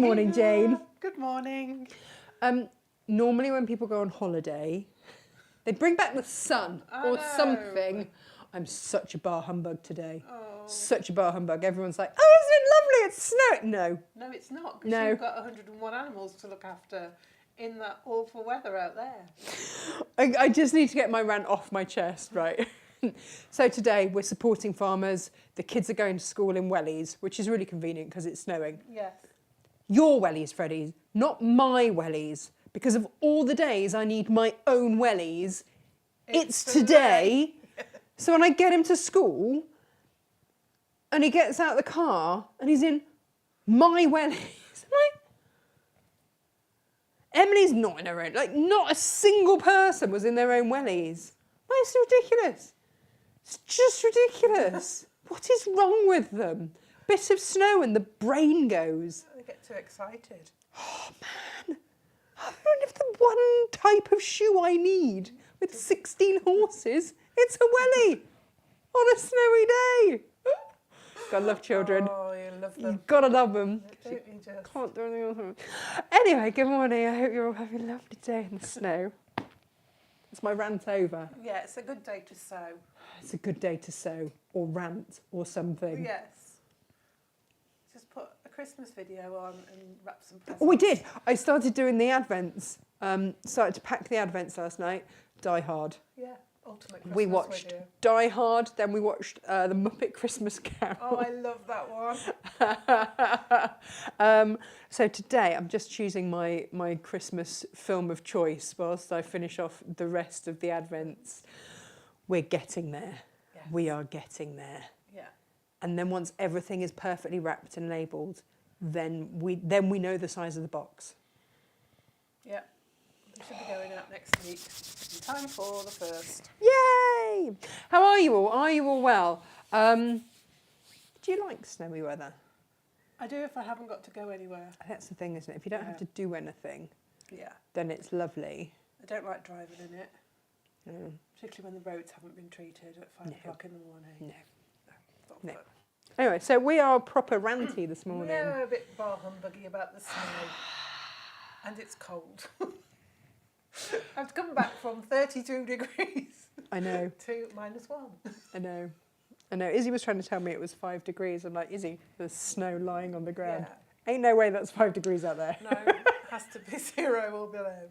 morning, Jane. Good morning. Normally when people go on holiday, they bring back the sun or something. I'm such a bar humbug today. Oh. Such a bar humbug. Everyone's like, oh, isn't it lovely? It's snowing. No. No, it's not, because you've got 101 animals to look after in that awful weather out there. I just need to get my rant off my chest, right? So today we're supporting farmers. The kids are going to school in wellies, which is really convenient because it's snowing. Yes. Your wellies, Freddie, not my wellies. Because of all the days I need my own wellies, it's today. So when I get him to school and he gets out of the car and he's in my wellies, I'm like, Emily's not in her own, like not a single person was in their own wellies. Why, it's ridiculous. It's just ridiculous. What is wrong with them? Bit of snow and the brain goes. They get too excited. Oh, man. I wonder if the one type of shoe I need with 16 horses, it's a wellie on a snowy day. Gotta love children. Oh, you love them. You've gotta love them. Don't you just? Can't do anything else with them. Anyway, good morning. I hope you're all having a lovely day in the snow. It's my rant over. Yeah, it's a good day to sew. It's a good day to sew or rant or something. Yes. Just put a Christmas video on and wrap some presents. Oh, we did. I started doing the Advents. Started to pack the Advents last night. Die Hard. Yeah, ultimate Christmas We watched video. Die Hard, then we watched the Muppet Christmas Carol. Oh, I love that one. So today I'm just choosing my Christmas film of choice whilst I finish off the rest of the Advents. We're getting there. Yes. We are getting there. Yeah. And then once everything is perfectly wrapped and labelled, then we know the size of the box. Yeah. We should be going out next week. In time for the first. Yay! How are you all? Are you all well? Do you like snowy weather? I do if I haven't got to go anywhere. That's the thing, isn't it? If you don't have to do anything, Yeah. then it's lovely. I don't like driving in it, Mm. particularly when the roads haven't been treated at 5 o'clock in the morning. No. Not No. fun. Anyway, so we are proper ranty this morning. We're a bit bar humbuggy about the snow. And it's cold. I've come back from 32 degrees I know, to -1. I know. I know. Izzy was trying to tell me it was 5 degrees. I'm like, Izzy, there's snow lying on the ground. Yeah. Ain't no way that's 5 degrees out there. No, it has to be 0 or below.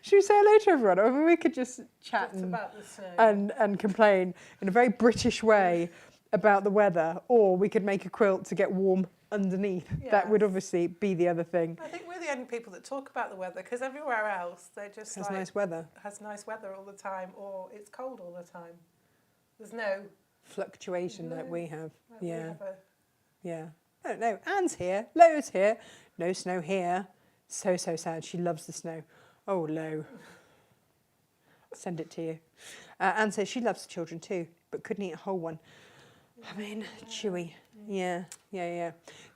Should we say hello to everyone? I mean, we could just chat Just about the snow. and complain in a very British way about the weather, or we could make a quilt to get warm underneath. Yeah. That would obviously be the other thing. I think we're the only people that talk about the weather, because everywhere else they're just Has like nice weather. has nice weather all the time, or it's cold all the time. There's no Fluctuation like we have. like we Yeah. have a- Yeah. I don't know. Anne's here. Lo's here. No snow here. So sad. She loves the snow. Oh, Lo. Send it to you. Anne says she loves the children too, but couldn't eat a whole one. I mean, chewy. Yeah.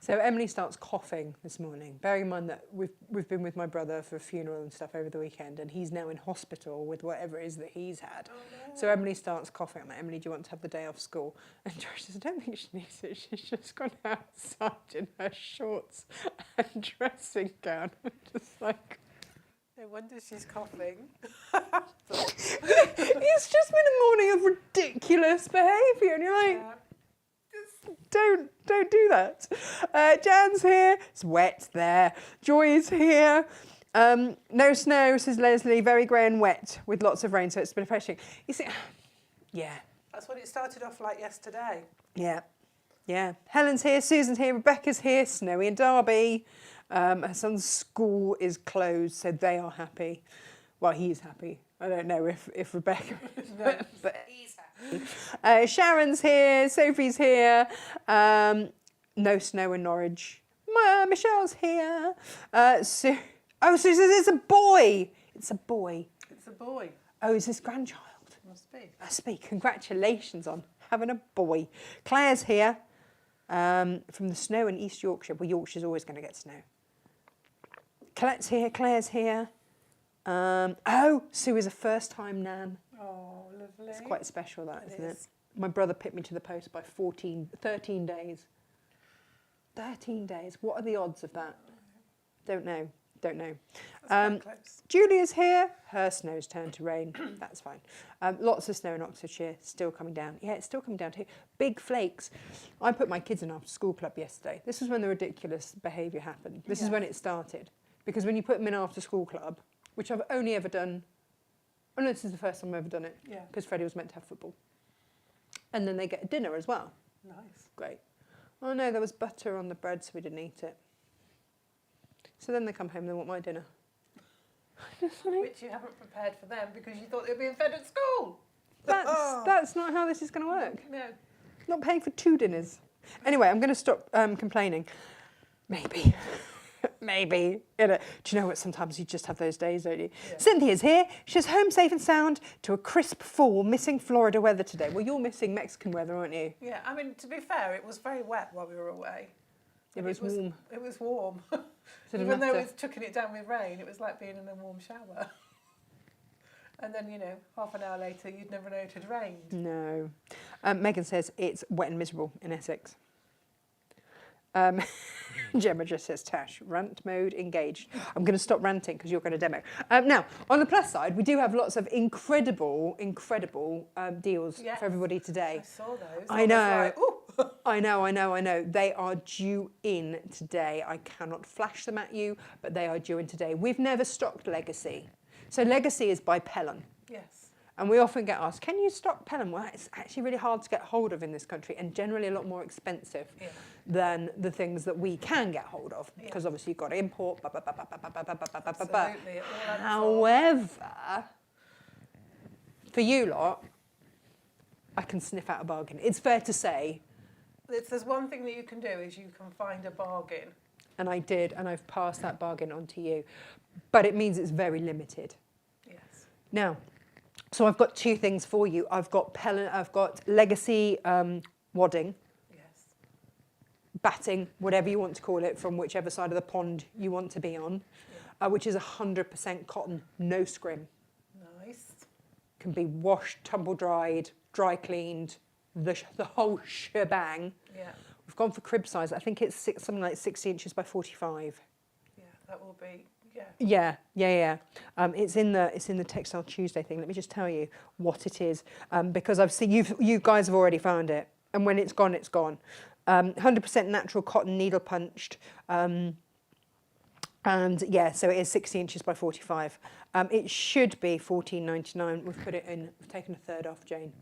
So Emily starts coughing this morning. Bearing in mind that we've been with my brother for a funeral and stuff over the weekend, and he's now in hospital with whatever it is that he's had. Oh, no. So Emily starts coughing. I'm like, Emily, do you want to have the day off school? And Josh says, I don't think she needs it. She's just gone outside in her shorts and dressing gown. I'm just like, No wonder she's coughing. it's just been a morning of ridiculous behaviour, and you're like, Yeah. Don't do that. Jan's here. It's wet there. Joy is here. No snow, says Leslie. Very grey and wet with lots of rain, so it's been refreshing. You see, yeah. That's what it started off like yesterday. Yeah. Helen's here. Susan's here. Rebecca's here. Snowy and Derby. Her son's school is closed, so they are happy. Well, he's happy. I don't know if Rebecca, but he's happy. Sharon's here. Sophie's here. No snow in Norwich. Michelle's here. Sue says it's a boy. It's a boy. It's a boy. Oh, is this grandchild? Must be. Must be. Congratulations on having a boy. Claire's here. From the snow in East Yorkshire. Well, Yorkshire's always going to get snow. Colette's here. Claire's here. Sue is a first-time nan. Oh, lovely. It's quite special, that, isn't it? is. My brother picked me to the post by 13 days. 13 days. What are the odds of that? Don't know. Don't know. That's quite close. Julia's here. Her snow's turned to rain. That's fine. Lots of snow in Oxfordshire. Still coming down. Yeah, it's still coming down to here. Big flakes. I put my kids in after school club yesterday. This is when the ridiculous behaviour happened. This is when it started. Because when you put them in after school club, which I've only ever done, oh no, this is the first time I've ever done it. Yeah. Because Freddie was meant to have football. And then they get a dinner as well. Nice. Great. Oh no, there was butter on the bread, so we didn't eat it. So then they come home and they want my dinner. Which you haven't prepared for them because you thought they were being fed at school. That's not how this is going to work. No. Not paying for 2 dinners. Anyway, I'm going to stop complaining. Maybe. Maybe. Do you know what? Sometimes you just have those days, don't you? Yeah. Cynthia's here. She's home safe and sound to a crisp fall, missing Florida weather today. Well, you're missing Mexican weather, aren't you? Yeah, I mean, to be fair, it was very wet while we were away. It was warm. It was warm. So it Even though matter. it was chucking it down with rain, it was like being in a warm shower. And then, half an hour later, you'd never know it had rained. No. Megan says it's wet and miserable in Essex. Gemma just says, Tash, rant mode engaged. I'm going to stop ranting because you're going to demo. Now, on the plus side, we do have lots of incredible deals Yes. for everybody today. I saw those. I know. Was like, ooh. I know. They are due in today. I cannot flash them at you, but they are due in today. We've never stocked Legacy. So Legacy is by Pellon. Yes. And we often get asked, can you stock Pellon? Well, it's actually really hard to get hold of in this country and generally a lot more expensive than the things that we can get hold of. Because obviously you've got to import. Absolutely. However, for you lot, I can sniff out a bargain. It's fair to say. If there's one thing that you can do is you can find a bargain. And I did, and I've passed that bargain on to you. But it means it's very limited. Yes. Now, so I've got 2 things for you. I've got Legacy wadding, Yes. batting, whatever you want to call it, from whichever side of the pond you want to be on, which is 100% cotton, no scrim. Nice. Can be washed, tumble dried, dry cleaned, the whole shebang. Yeah. We've gone for crib size. I think it's something like 60 inches by 45. Yeah, that will be. Yeah. It's in the Textile Tuesday thing. Let me just tell you what it is, because I've seen you guys have already found it, and when it's gone, it's gone. 100% natural cotton, needle punched, and yeah, so it is 60 inches by 45. It should be $14.99. We've put it in. We've taken a third off, Jane.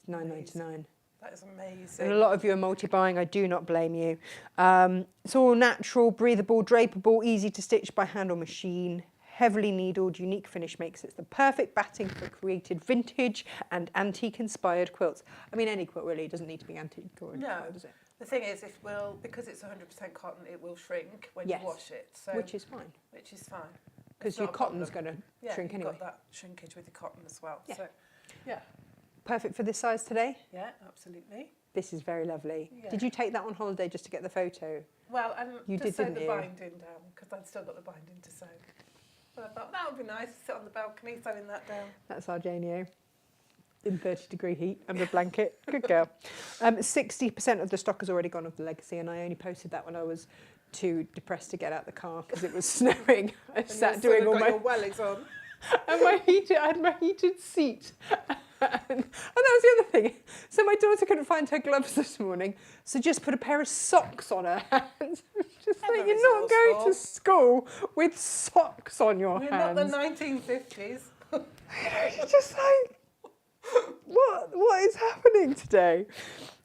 It's $9.99. That is amazing. And a lot of you are multi-buying. I do not blame you. It's all natural, breathable, drapable, easy to stitch by hand or machine. Heavily needled, unique finish makes it the perfect batting for created vintage and antique-inspired quilts. I mean, any quilt really doesn't need to be antique-inspired, does it? The thing is, because it's 100% cotton, it will shrink when you wash it. So which is fine. Because your cotton's going to shrink anyway. You've got that shrinkage with your cotton as well. Yeah. So, yeah. Perfect for this size today? Yeah, absolutely. This is very lovely. Yeah. Did you take that on holiday just to get the photo? Well, and You just did, sew didn't the you? binding down, because I'd still got the binding to sew. But I thought that would be nice to sit on the balcony sewing that down. That's our Janio in 30-degree heat under a blanket. Good girl. 60% of the stock has already gone of the Legacy, and I only posted that when I was too depressed to get out the car because it was snowing. I sat doing all my your wellies on. and I had my heated seat. And that was the other thing. So my daughter couldn't find her gloves this morning, so just put a pair of socks on her hands. Just like, you're not going to school with socks on your We're hands. not the 1950s. It's just like, what is happening today?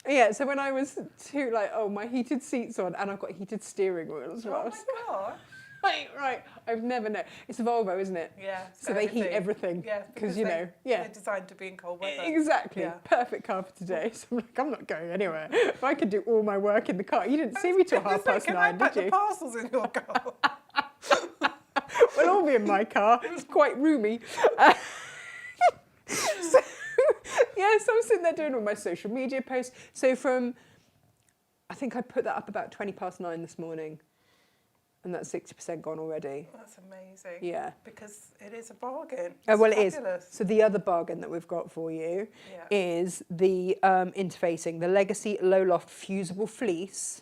Yeah, so when I was too my heated seat's on and I've got heated steering wheel as well. Oh my gosh. Right. I've never known. It's a Volvo, isn't it? Yeah. So they heat everything. Yeah. Because, they're designed to be in cold weather. Exactly. Yeah. Perfect car for today. So I'm not going anywhere. If I could do all my work in the car. You didn't see me till 9:30, did you? Can I pack the parcels in your car? We'll all be in my car. It's quite roomy. So I'm sitting there doing all my social media posts. So I think I put that up about 9:20 this morning. And that's 60% gone already. That's amazing. Yeah. Because it is a bargain. Well, it fabulous. is. So the other bargain that we've got for you is the interfacing, the Legacy Low Loft Fusible Fleece.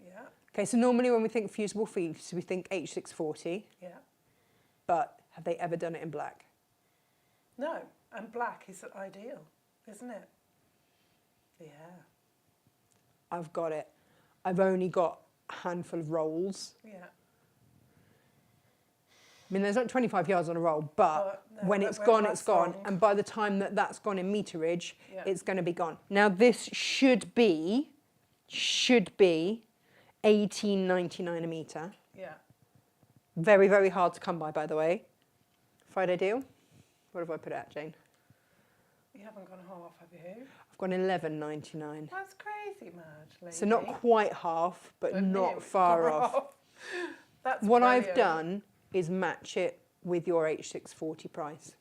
Yeah. Okay, so normally when we think fusible fleece, we think H640, Yeah. but have they ever done it in black? No, and black is ideal, isn't it? Yeah. I've got it. I've only got a handful of rolls. Yeah. I mean, there's like 25 yards on a roll, but no, when that it's won't gone, last it's gone. long. And by the time that that's gone in meterage, Yeah. it's going to be gone. Now, this should be $18.99 a metre. Yeah. Very, very hard to come by the way. Friday deal. What have I put it at, Jane? You haven't gone half, have you? I've gone $11.99. That's crazy, mad lady. So not quite half, but not nearly far off. That's What I've brilliant. done is match it with your H640 price.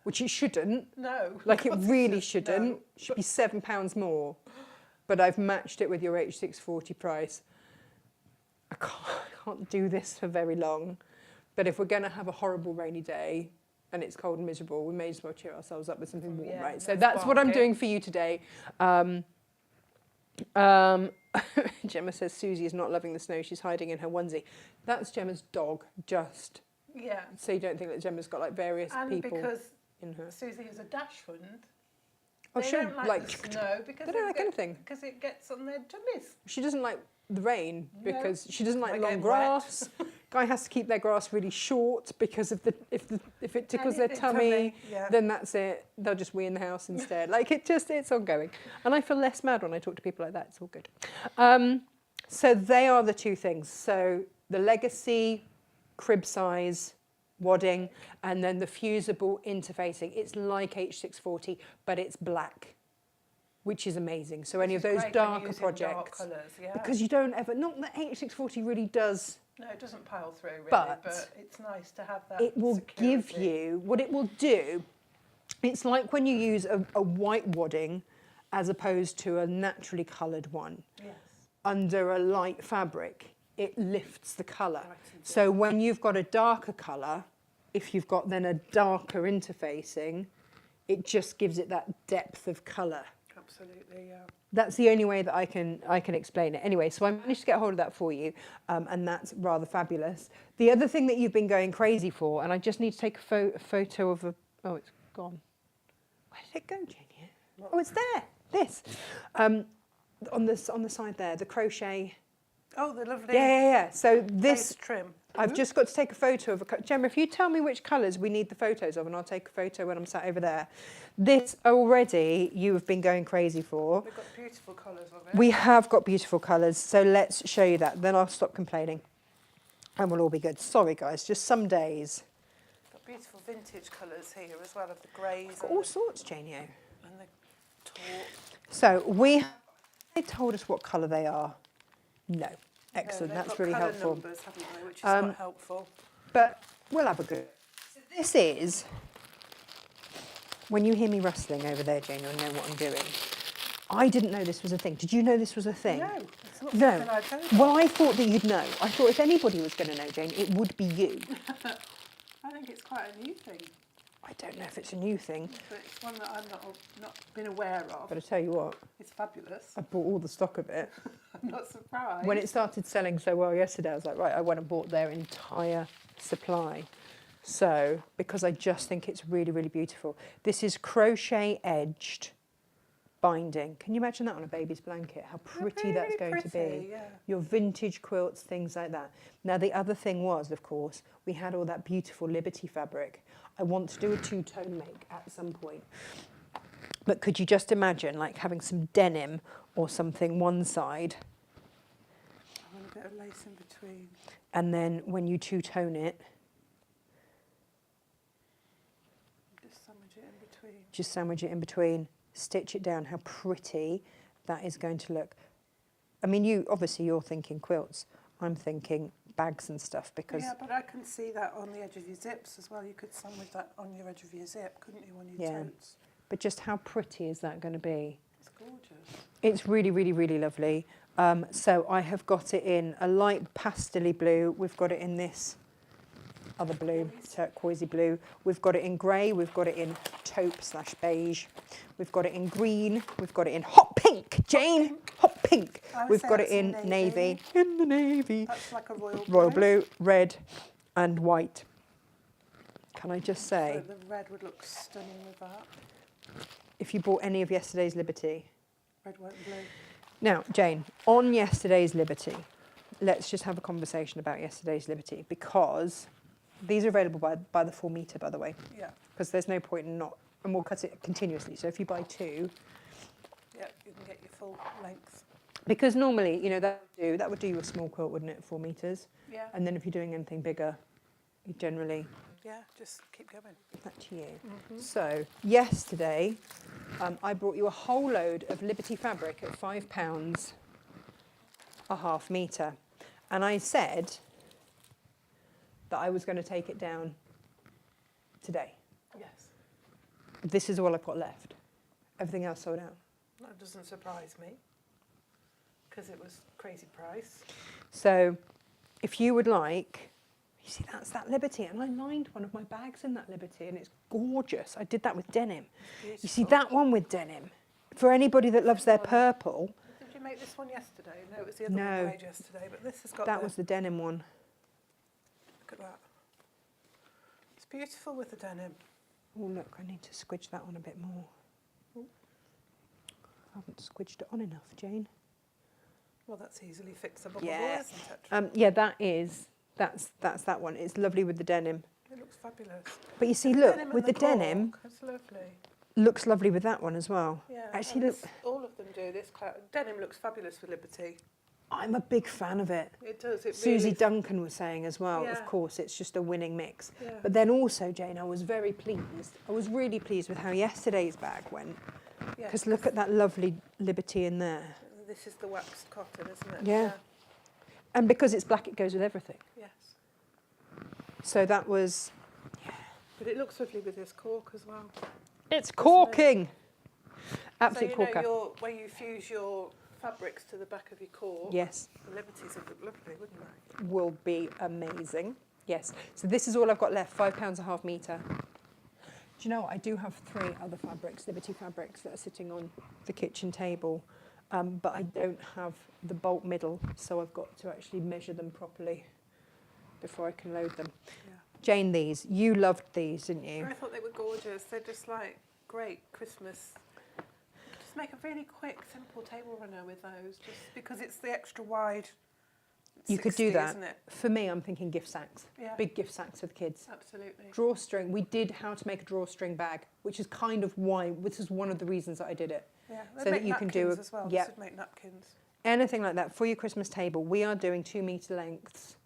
Which it shouldn't. No. Like it of course really should. shouldn't. No. It should be £7 more. But I've matched it with your H640 price. I can't do this for very long. But if we're going to have a horrible rainy day and it's cold and miserable, we may as well cheer ourselves up with something warm, Yeah, right? So let's that's what I'm bark it. doing for you today. Gemma says Susie is not loving the snow. She's hiding in her onesie. That's Gemma's dog, just Yeah. so you don't think that Gemma's got like various And people because in her. Susie is a dash fund, Oh, they she'll don't like like. the snow because They don't like anything. Because it gets on their tummies. She doesn't like the rain No. because she doesn't like They long get grass. Guy has to keep their grass really short because if it tickles their tummy, yeah. then that's it. They'll just wee in the house instead. Like it's ongoing. And I feel less mad when I talk to people like that. It's all good. So they are the two things. So the legacy crib size wadding and then the fusible interfacing. It's like H640, but it's black, which is amazing. So any of Which is those great when darker using projects, dark colours, yeah. because you don't ever, not that H640 really does, No, it doesn't pile through really, But but it's nice to have that it will give security. you, what it will do, it's like when you use a white wadding as opposed to a naturally coloured one. Yes. Under a light fabric, it lifts the colour. Brightens it. So when you've got a darker colour, if you've got then a darker interfacing, it just gives it that depth of colour. Absolutely, yeah. That's the only way that I can explain it. Anyway, so I managed to get hold of that for you, and that's rather fabulous. The other thing that you've been going crazy for, and I just need to take a photo of a... Oh, it's gone. Where did it go, Jane? Oh, it's there. This. On the side there, the crochet. Oh, the lovely Yeah. So this... lace trim. I've just got to take a photo of a... Gemma, if you tell me which colours we need the photos of, and I'll take a photo when I'm sat over there. This already you have been going crazy for. We've got beautiful colours of it. We have got beautiful colours, so let's show you that. Then I'll stop complaining and we'll all be good. Sorry, guys, just some days. Got beautiful vintage colours here as well, of the greys Got and, all sorts, Janie. and the taupe. So they told us what colour they are. No. Excellent, No, they've that's got really colour helpful. numbers, haven't they, which is quite helpful. But we'll have a good... So this is... When you hear me rustling over there, Jane, you'll know what I'm doing. I didn't know this was a thing. Did you know this was a thing? No, it's not No. something I've heard of. Well, I thought that you'd know. I thought if anybody was going to know, Jane, it would be you. I think it's quite a new thing, I don't know if it's a new thing, but it's one that I've not been aware of. but I tell you what, It's fabulous. I bought all the stock of it. I'm not surprised. When it started selling so well yesterday, I was like, right, I went and bought their entire supply. So, because I just think it's really, really beautiful. This is crochet edged binding. Can you imagine that on a baby's blanket? How pretty Really that's going to pretty, be. yeah. Your vintage quilts, things like that. Now, the other thing was, of course, we had all that beautiful Liberty fabric. I want to do a two-tone make at some point. But could you just imagine, like, having some denim or something one side, I want a bit of lace in between. and then when you two-tone it, Just sandwich it in between. just sandwich it in between, stitch it down, how pretty that is going to look. I mean, you're thinking quilts. I'm thinking bags and stuff because, Yeah, but I can see that on the edge of your zips as well. You could sandwich that on your edge of your zip, couldn't you, on your Yeah. totes? but just how pretty is that going to be? It's gorgeous. It's really, really, really lovely. So I have got it in a light pastel-y blue. We've got it in this other blue, turquoisey blue. We've got it in grey, we've got it in taupe/beige, we've got it in green, we've got it in hot pink, Jane, hot pink. I would We've say got it that's in navy, in the navy, That's like a royal royal blue, red and white. Can I just So say, the red would look stunning with that. if you bought any of yesterday's Liberty. Red, white and blue. Now, Jane, on yesterday's Liberty, let's just have a conversation about yesterday's Liberty, because these are available by the full metre, by the way, Yeah. because there's no point in not, and we'll cut it continuously. So if you buy two, Yeah, you can get your full length. because normally, you know, that would do you a small quilt, wouldn't it, 4 metres? Yeah. And then if you're doing anything bigger, you generally, Yeah, just keep going. back to you. So yesterday, I brought you a whole load of Liberty fabric at £5 a half metre. And I said that I was going to take it down today. Yes. This is all I've got left. Everything else sold out. That doesn't surprise me, because it was crazy price. So if you would like, you see, that's that Liberty. And I lined one of my bags in that Liberty, and it's gorgeous. I did that with denim. You see, that one with denim, for anybody that loves their purple, Did you make this one yesterday? No, it was the other No. one I made yesterday, but this has got that was the denim one. Look at that. It's beautiful with the denim. Oh, look, I need to squidge that one a bit more. I haven't squidged it on enough, Jane. Well, that's easily fixable, Yeah. isn't it? Yeah, that's that one. It's lovely with the denim. It looks fabulous. But you see, look, Denim and with the cork, denim, it's lovely. looks lovely with that one as well. Yeah, Actually, and look, all of them do. This denim looks fabulous with Liberty. I'm a big fan of it. It does. It Susie really, Duncan was saying as well, Yeah. of course, it's just a winning mix. Yeah. But then also, Jane, I was very pleased. I was really pleased with how yesterday's bag went. yeah, Because look at that lovely Liberty in there. This is the waxed cotton, isn't it? Yeah. And because it's black, it goes with everything. Yes. So that was... But it looks lovely with this cork as well. It's corking! Absolute so, corker. where you fuse your fabrics to the back of your cork, Yes, the Liberties would look lovely, wouldn't they? will be amazing. Yes. So this is all I've got left, £5 a half metre. Do you know what? I do have 3 other fabrics, Liberty fabrics, that are sitting on the kitchen table. But I don't have the bolt middle, so I've got to actually measure them properly before I can load them. Yeah. Jane, you loved these, didn't you? I thought they were gorgeous. They're just like great Christmas. Just make a really quick, simple table runner with those, just because it's the extra wide. You could do 60, that. Isn't it? For me, I'm thinking gift sacks. Yeah. Big gift sacks for the kids. Absolutely. Drawstring. We did how to make a drawstring bag, which is kind of why, this is one of the reasons that I did it. Yeah. So They that make you can do napkins as well. yeah. This would make napkins. Anything like that for your Christmas table. We are doing 2 metre lengths.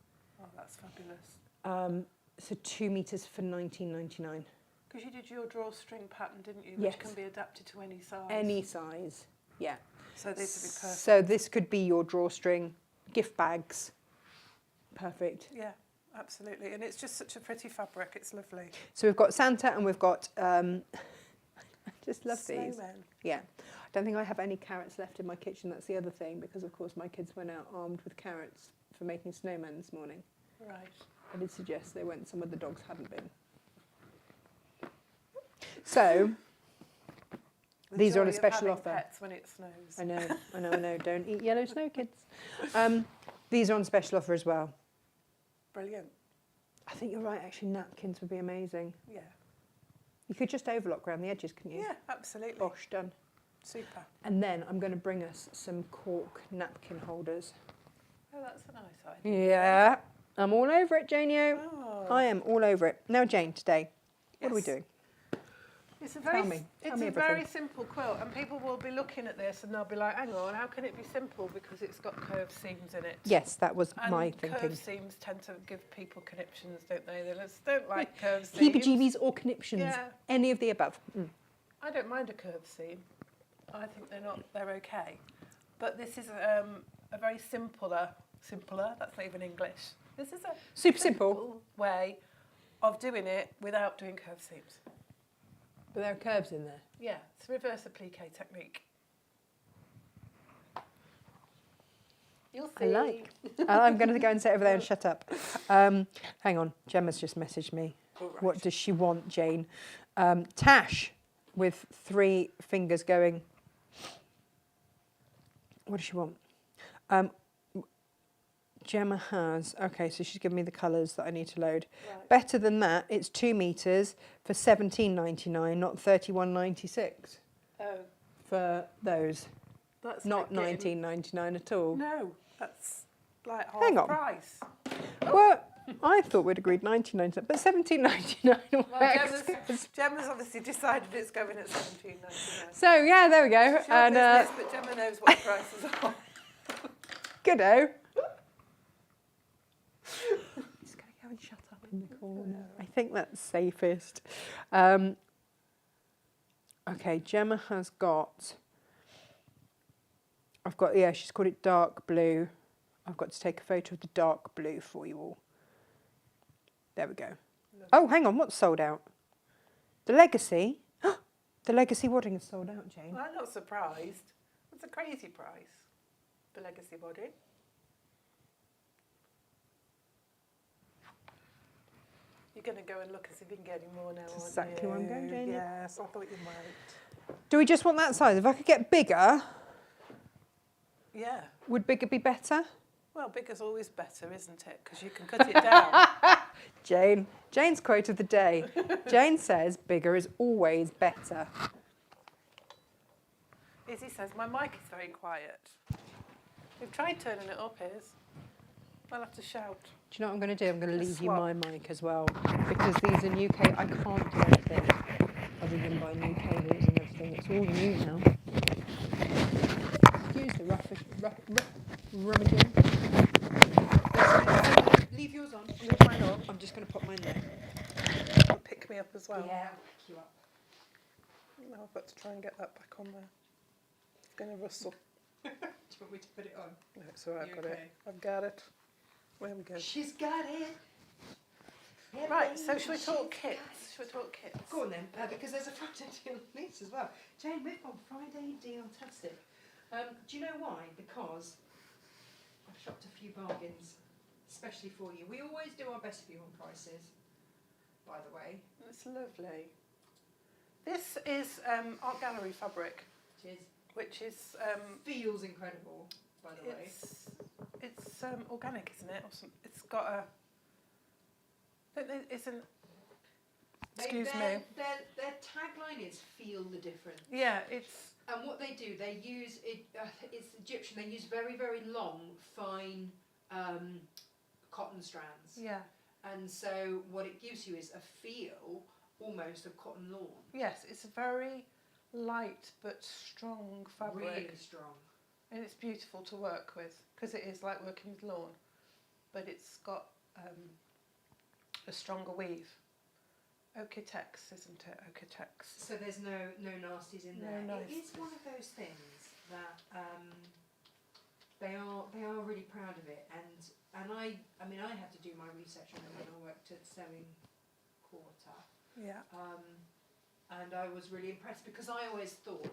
Oh, that's fabulous. So 2 metres for £19.99. Because you did your drawstring pattern, didn't you? Yes. Which can be adapted to any size. Any size, yeah. So these would be perfect. So this could be your drawstring, gift bags. Perfect. Yeah, absolutely. And it's just such a pretty fabric. It's lovely. So we've got Santa and we've got, I just love these. Snowmen. Yeah. I don't think I have any carrots left in my kitchen. That's the other thing, because of course my kids went out armed with carrots for making snowmen this morning. Right. I did suggest they went, some of the dogs hadn't been. So, The these are on joy a of special having offer. Pets when it snows. I know. Don't eat yellow snow, kids. These are on special offer as well. Brilliant. I think you're right, actually, napkins would be amazing. Yeah. You could just overlock around the edges, couldn't you? Yeah, absolutely. Bosh, done. Super. And then I'm going to bring us some cork napkin holders. Oh, that's a nice idea. Yeah, I'm all over it, Janio. Oh. I am all over it. Now, Jane, today, what are we Yes. doing? It's a very, Tell me it's a everything. very simple quilt, and people will be looking at this and they'll be like, hang on, how can it be simple? Because it's got curved seams in it. Yes, that was And my thinking. curved seams tend to give people conniptions, don't they? They just don't like curved seams. Heebie-jeebies or conniptions, Yeah. any of the above. I don't mind a curved seam. I think they're okay. But this is a very simpler, that's not even English. This is a Super simple. way of doing it without doing curved seams. But there are curves in there. Yeah, it's reverse appliqué technique. You'll I see. like. I'm going to go and sit over there and shut up. Hang on, Gemma's just messaged me. All right. What does she want, Jane? Tash with 3 fingers going. What does she want? Gemma has, okay, so she's given me the colours that I need to load. Right. Better than that, it's 2 metres for $17.99, not $31.96 Oh, for those. that's Not like getting- $19.99 at all. No, that's like half Hang on. price. Well, I thought we'd agreed $19.99, but $17.99 Well, works. Gemma's obviously decided it's going at $17.99. So yeah, there we go. It's your And business, but Gemma knows what the prices are. goodo. Just gonna go and shut up in the corner. I think that's safest. Okay, Gemma has got. Yeah, she's called it dark blue. I've got to take a photo of the dark blue for you all. There we go. Oh, hang on, what's sold out? The Legacy. The Legacy wadding is sold out, Jane. Well, I'm not surprised. It's a crazy price, the Legacy body. You're going to go and look and see if you can get any more now, That's aren't exactly you? where I'm going, Jane. Yes, I thought you might. Do we just want that size? If I could get bigger, Yeah. would bigger be better? Well, bigger's always better, isn't it? Because you can cut it down. Jane's quote of the day. Jane says bigger is always better. Izzy says, my mic is very quiet. We've tried turning it up, Iz. I'll have to shout. Do you know what I'm going to do? I'm going to leave you Swap. my mic as well, because these are new cables. I can't do anything other than buy new cables and everything. It's all new now. Excuse the rummaging. Leave yours on. Leave mine on. I'm just going to pop mine there. It'll pick me up as well. Yeah, I'll pick you up. Now I've got to try and get that back on there. It's going to rustle. Do you want me to put it on? No, it's all right, I've You got okay? it. I've got it. There we go. She's got it. Right, so should we talk kits? Should we talk kits? Go on then, because there's a Friday deal on these as well. Jane, we've got Friday deal-tastic. Do you know why? Because I've shopped a few bargains, especially for you. We always do our best for you on prices, by the way. It's lovely. This is art gallery fabric, Cheers. which is Feels incredible, by the way. it's organic, isn't it? Or it's got a. Isn't. Excuse me. Their tagline is "Feel the difference." Yeah, it's. And what they do, they use it. It's Egyptian. They use very, very long, fine cotton strands. Yeah. And so what it gives you is a feel almost of cotton lawn. Yes, it's a very light but strong fabric. Really strong. And it's beautiful to work with because it is like working with lawn, but it's got a stronger weave. Oketex, isn't it? Oketex. So there's no nasties in there. No It is one of those things that they are really proud of it, and I mean I had to do my research on it when I worked at Sewing Quarter. Yeah. And I was really impressed because I always thought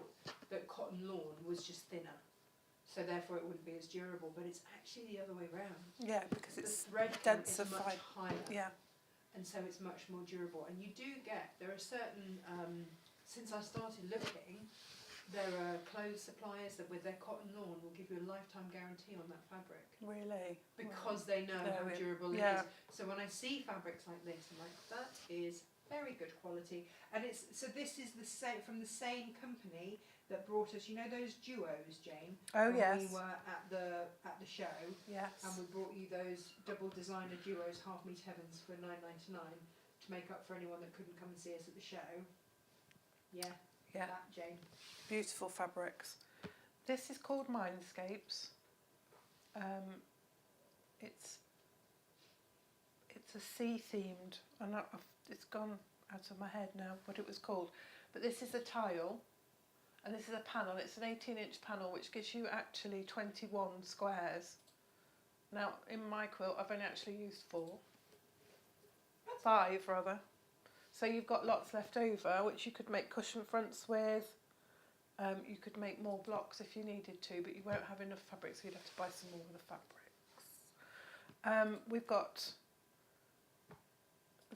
that cotton lawn was just thinner, so therefore it wouldn't be as durable. But it's actually the other way around. Yeah, because The it's thread count is densified. much higher, Yeah. and so it's much more durable. And you do get, there are certain, since I started looking, there are clothes suppliers that with their cotton lawn will give you a lifetime guarantee on that fabric Really. because they know how durable it yeah. is. So when I see fabrics like this, I'm like, that is very good quality. And it's so this is the same from the same company that brought us, you know, those duos, Jane. Oh when yes. we were at the show, Yes. and we brought you those double designer duos, half meat heavens for $9.99 to make up for anyone that couldn't come and see us at the show. Yeah. Yeah. That, Jane. Beautiful fabrics. This is called Mindscapes. It's a sea themed, and it's gone out of my head now what it was called. But this is a tile, and this is a panel. It's an 18-inch panel which gives you actually 21 squares. Now in my quilt I've only actually used 5 rather. So you've got lots left over which you could make cushion fronts with. You could make more blocks if you needed to, but you won't have enough fabric, so you'd have to buy some more of the fabrics. We've got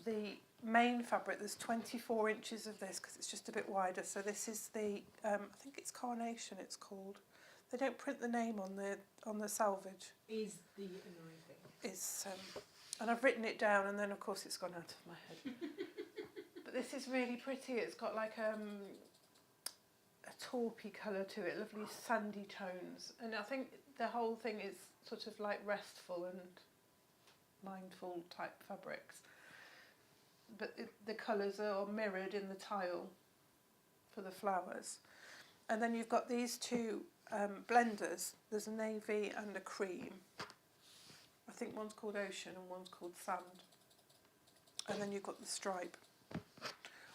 the main fabric. There's 24 inches of this because it's just a bit wider. So this is the, I think it's Carnation it's called. They don't print the name on the selvage. Is the annoying thing. Is and I've written it down, and then of course it's gone out of my head. But this is really pretty. It's got like a taupey colour to it, lovely sandy tones, and I think the whole thing is sort of like restful and mindful type fabrics. But the colours are mirrored in the tile for the flowers. And then you've got these two blenders. There's a navy and a cream. I think one's called Ocean and one's called Sand. And then you've got the stripe,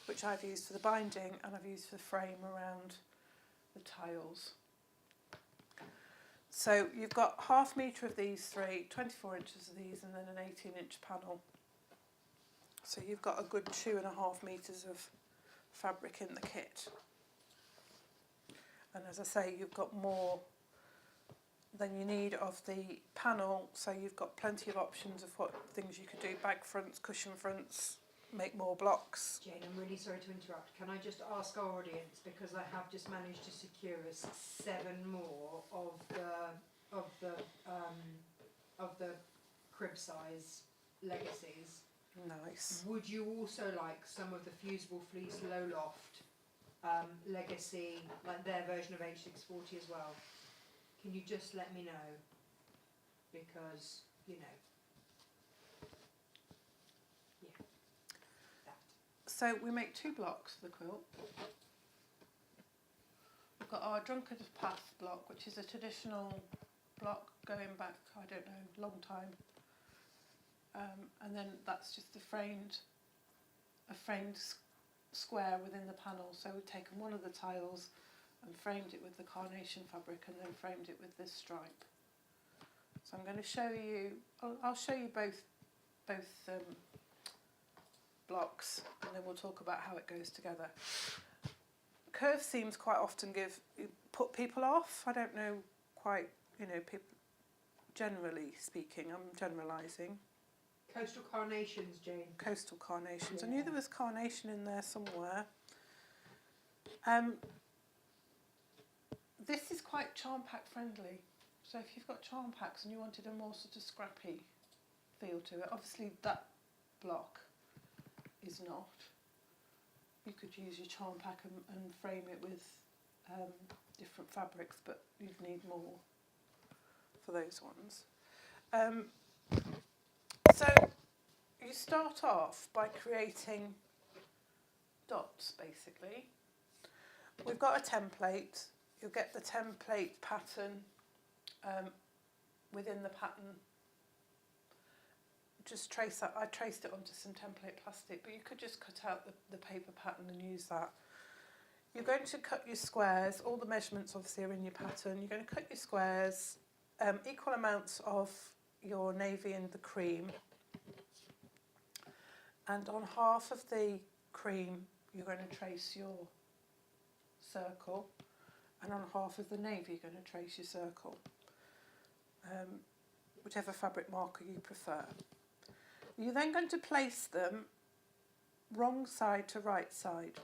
which I've used for the binding and I've used for the frame around the tiles. So you've got 1/2 metre of these three, 24 inches of these, and then an 18-inch panel. So you've got a good 2.5 metres of fabric in the kit. And as I say, you've got more than you need of the panel, so you've got plenty of options of what things you could do: bag fronts, cushion fronts, make more blocks. Jane, I'm really sorry to interrupt. Can I just ask our audience, because I have just managed to secure us 7 more of the crib size legacies. Nice. Would you also like some of the fusible fleece low loft legacy, like their version of H640 as well? Can you just let me know? Because, you know. Yeah. That. So we make 2 blocks for the quilt. We've got our Drunkard Path block, which is a traditional block going back, I don't know, long time. And then that's just a framed square within the panel. So we've taken one of the tiles and framed it with the Carnation fabric and then framed it with this stripe. So I'm going to show you, I'll show you both blocks, and then we'll talk about how it goes together. Curved seams quite often put people off. I don't know quite, people, generally speaking, I'm generalising. Coastal carnations, Jane. Coastal carnations. Yeah. I knew there was carnation in there somewhere. This is quite charm pack friendly. So if you've got charm packs and you wanted a more sort of scrappy feel to it, obviously that block is not. You could use your charm pack and frame it with different fabrics, but you'd need more for those ones. So you start off by creating dots, basically. We've got a template. You'll get the template pattern within the pattern. Just trace that. I traced it onto some template plastic, but you could just cut out the paper pattern and use that. You're going to cut your squares. All the measurements obviously are in your pattern. You're going to cut your squares, equal amounts of your navy and the cream, and on half of the cream you're going to trace your circle, and on half of the navy you're going to trace your circle, whichever fabric marker you prefer. You're then going to place them wrong side to right side,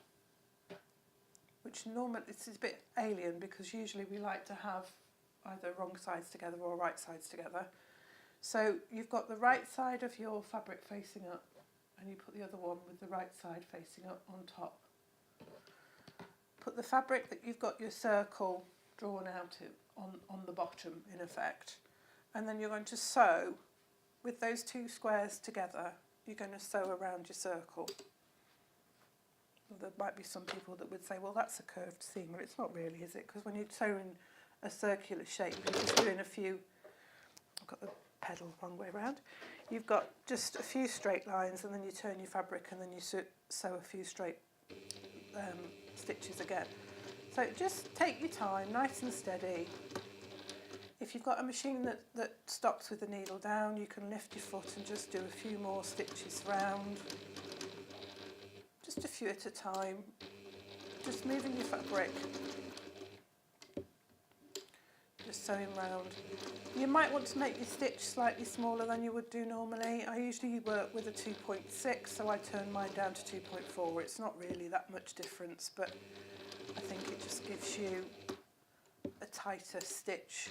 which normally it's a bit alien because usually we like to have either wrong sides together or right sides together. So you've got the right side of your fabric facing up, and you put the other one with the right side facing up on top. Put the fabric that you've got your circle drawn out on the bottom, in effect, and then you're going to sew with those 2 squares together. You're going to sew around your circle. There might be some people that would say, well, that's a curved seam. Well, it's not really, is it? Because when you sew in a circular shape, you're just doing a few, I've got the pedal the wrong way around. You've got just a few straight lines, and then you turn your fabric, and then you sew a few straight stitches again. So just take your time, nice and steady. If you've got a machine that stops with the needle down, you can lift your foot and just do a few more stitches round. Just a few at a time. Just moving your fabric just sewing round. You might want to make your stitch slightly smaller than you would do normally. I usually work with a 2.6, so I turn mine down to 2.4. It's not really that much difference, but I think it just gives you a tighter stitch.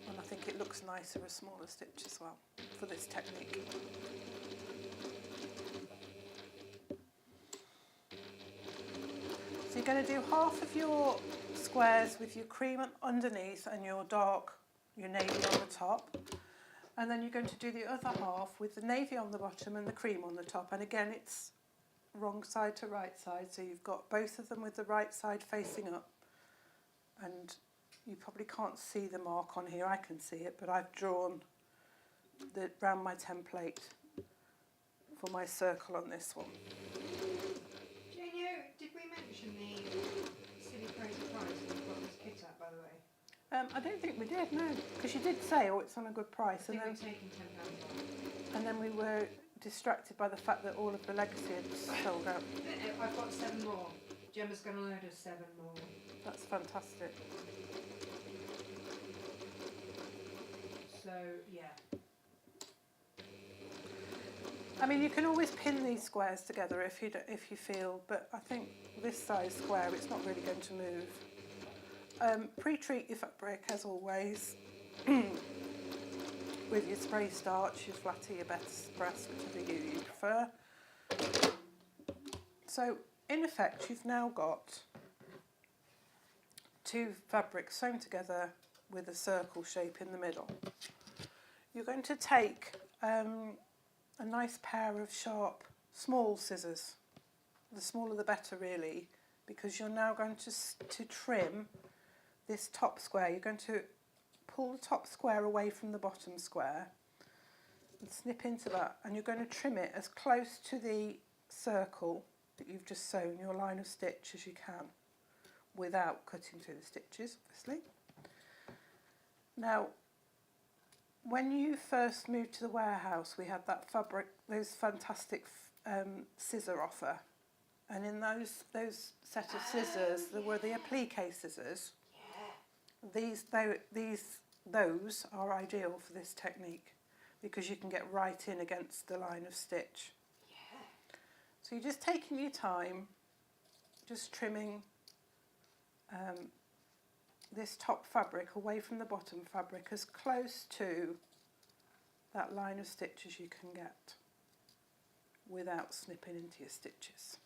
And I think it looks nicer a smaller stitch as well for this technique. So you're going to do half of your squares with your cream underneath and your navy on the top. And then you're going to do the other half with the navy on the bottom and the cream on the top. And again, it's wrong side to right side. So you've got both of them with the right side facing up. And you probably can't see the mark on here. I can see it, but I've drawn round my template for my circle on this one. Did we mention the silly crazy price that we've got this kit at, by the way? I don't think we did, no, because you did say, oh, it's on a good price, I think we're taking £10 off. and then we were distracted by the fact that all of the legacy had sold out. I've got 7 more. Gemma's going to load us 7 more. That's fantastic. So, yeah. I mean, you can always pin these squares together if you feel, but I think this size square, it's not really going to move. Pre-treat your fabric as always with your spray starch, your flatter, your best press, whichever you prefer. So in effect, you've now got 2 fabrics sewn together with a circle shape in the middle. You're going to take a nice pair of sharp, small scissors. The smaller the better, really, because you're now going to trim this top square. You're going to pull the top square away from the bottom square and snip into that, and you're going to trim it as close to the circle that you've just sewn, your line of stitch, as you can, without cutting through the stitches, obviously. Now, when you first moved to the warehouse, we had that fabric, those fantastic scissor offer, and in those set of scissors, there were the appliqué scissors. Those are ideal for this technique because you can get right in against the line of stitch. So you're just taking your time, just trimming this top fabric away from the bottom fabric as close to that line of stitch as you can get without snipping into your stitches.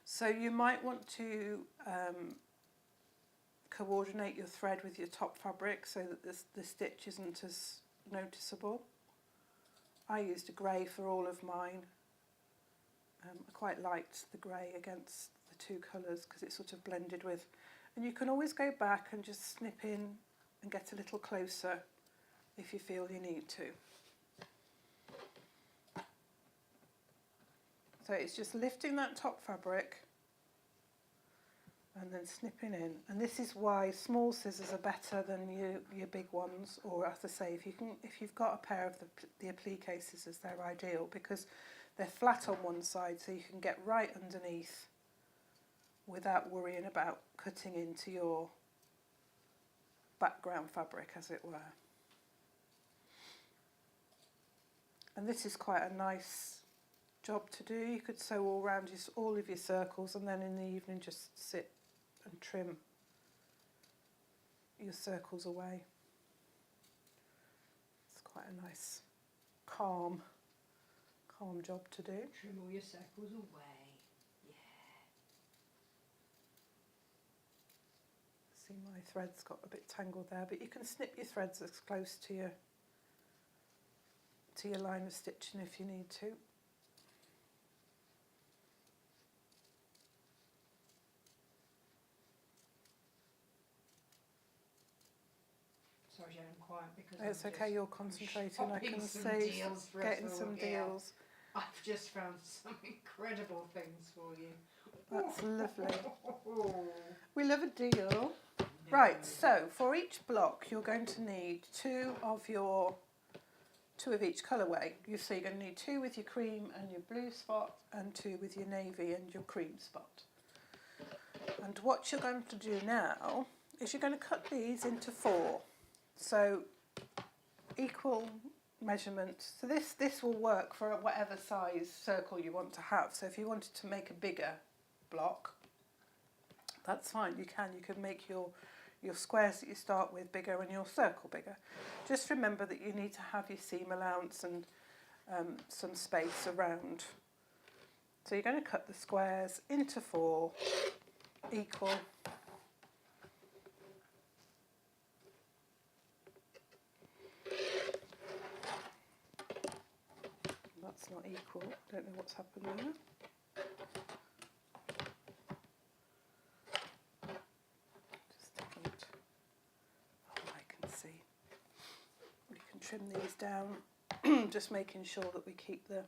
So you might want to coordinate your thread with your top fabric so that the stitch isn't as noticeable. I used a grey for all of mine. I quite liked the grey against the 2 colours because it sort of blended with. And you can always go back and just snip in and get a little closer if you feel you need to. So it's just lifting that top fabric and then snipping in. And this is why small scissors are better than your big ones, or as I say, if you've got a pair of the appliqué scissors, they're ideal because they're flat on one side, so you can get right underneath without worrying about cutting into your background fabric, as it were. And this is quite a nice job to do. You could sew all around all of your circles, and then in the evening just sit and trim your circles away. It's quite a nice, calm job to do. Trim all your circles away. Yeah. See, my thread's got a bit tangled there, but you can snip your threads as close to your line of stitching if you need to. Sorry, Jane, I'm quiet because It's okay, you're concentrating. I can see getting some deals. I've just found some incredible things for you. That's lovely. We love a deal. Right, so for each block you're going to need 2 of each colourway. So you're going to need 2 with your cream and your blue spot, and 2 with your navy and your cream spot. And what you're going to do now is you're going to cut these into 4. So equal measurements. So this will work for whatever size circle you want to have. So if you wanted to make a bigger block, that's fine. You can make your squares that you start with bigger and your circle bigger. Just remember that you need to have your seam allowance and some space around. So you're going to cut the squares into 4 equal. That's not equal. Don't know what's happened there. Just didn't. Oh, I can see. We can trim these down. Just making sure that we keep the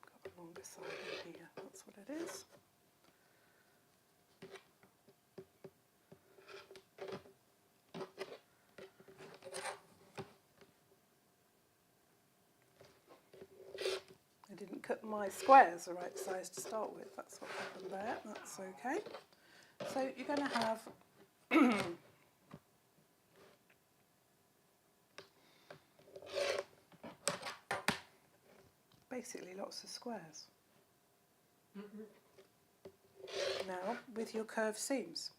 got a longer side in here. That's what it is. I didn't cut my squares the right size to start with. That's what happened there. That's okay. So you're going to have basically lots of squares. Now with your curved seams.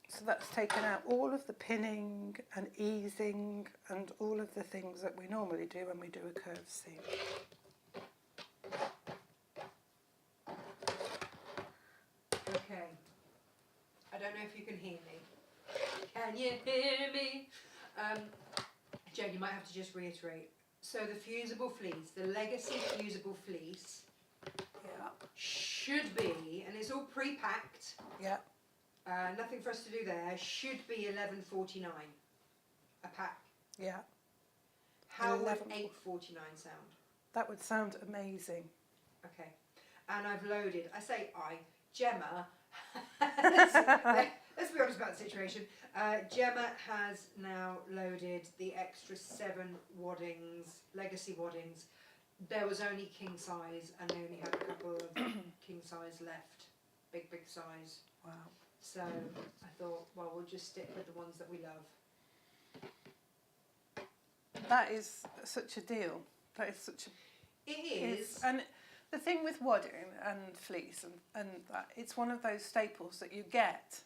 So that's taken out all of the pinning and easing and all of the things that we normally do when we do a curved seam. Okay. I don't know if you can hear me. Can you hear me? Jane, you might have to just reiterate. So the fusible fleece, the legacy fusible fleece, Yeah. should be, and it's all pre-packed. Yeah. Nothing for us to do there. Should be $11.49 a pack. Yeah. How would $11.49 $8.49 sound? That would sound amazing. Okay. And I've loaded. I say Gemma. Let's be honest about the situation. Gemma has now loaded the extra 7 waddings, legacy waddings. There was only king size, and they only had a couple of king size left. Big size. Wow. So I thought, well, we'll just stick with the ones that we love. That is such a deal. That is such a... It is. And the thing with wadding and fleece and that, it's one of those staples that you get.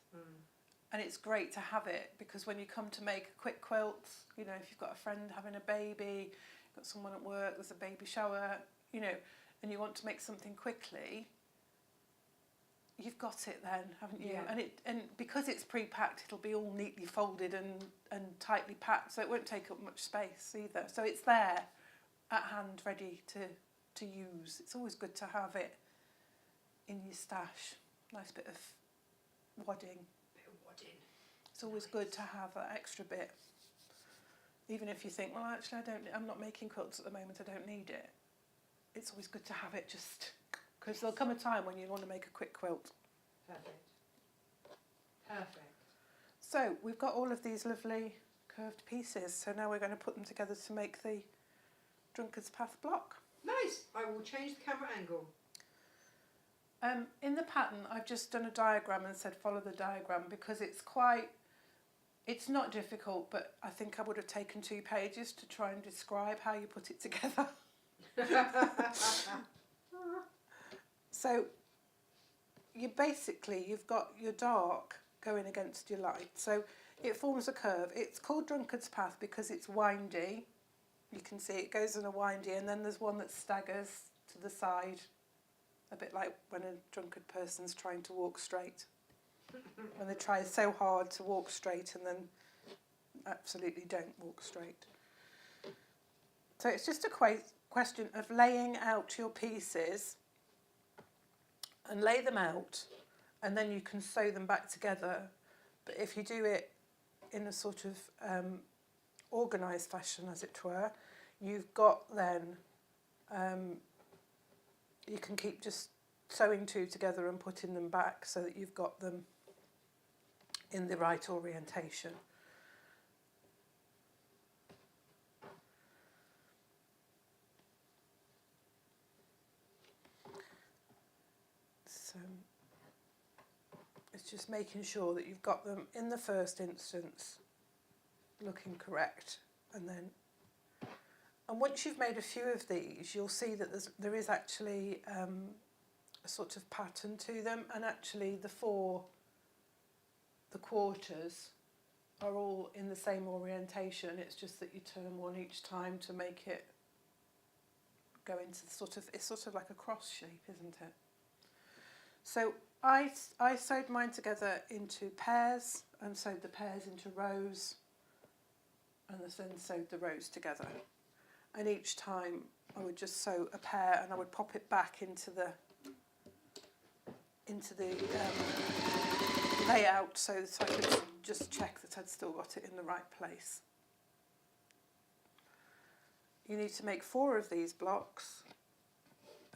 And it's great to have it because when you come to make a quick quilt, you know, if you've got a friend having a baby, you've got someone at work, there's a baby shower, you know, and you want to make something quickly, you've got it then, haven't you? Yeah. And because it's pre-packed, it'll be all neatly folded and tightly packed, so it won't take up much space either. So it's there at hand, ready to use. It's always good to have it in your stash. Nice bit of wadding. It's always good to have that extra bit. Even if you think, well, actually, I'm not making quilts at the moment, I don't need it. It's always good to have it just because there'll come a time when you want to make a quick quilt. Perfect. So we've got all of these lovely curved pieces. So now we're going to put them together to make the Drunkard's Path block. Nice. I will change the camera angle. In the pattern, I've just done a diagram and said follow the diagram because it's not difficult, but I think I would have taken 2 pages to try and describe how you put it together. So you've got your dark going against your light. So it forms a curve. It's called Drunkard's Path because it's windy. You can see it goes in a windy, and then there's one that staggers to the side, a bit like when a drunkard person's trying to walk straight. When they try so hard to walk straight and then absolutely don't walk straight. So it's just a question of laying out your pieces and lay them out, and then you can sew them back together. But if you do it in a sort of organised fashion, as it were, you've got then you can keep just sewing two together and putting them back so that you've got them in the right orientation. So it's just making sure that you've got them in the first instance looking correct, and once you've made a few of these, you'll see that there is actually a sort of pattern to them, and actually the quarters are all in the same orientation. It's just that you turn one each time to make it go into it's sort of like a cross shape, isn't it? So I sewed mine together into pairs and sewed the pairs into rows, and then sewed the rows together. And each time I would just sew a pair and I would pop it back into the layout so that I could just check that I'd still got it in the right place. You need to make 4 of these blocks,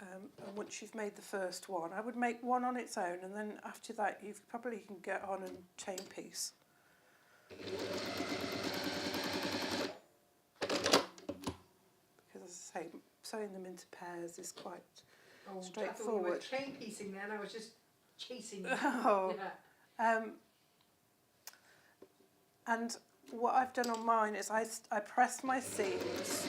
and once you've made the first one, I would make one on its own, and then after that you probably can get on and chain piece. Because as I say, sewing them into pairs is quite straightforward. I thought you were chain piecing then, I was just chasing you. Oh. Yeah. And what I've done on mine is I pressed my seams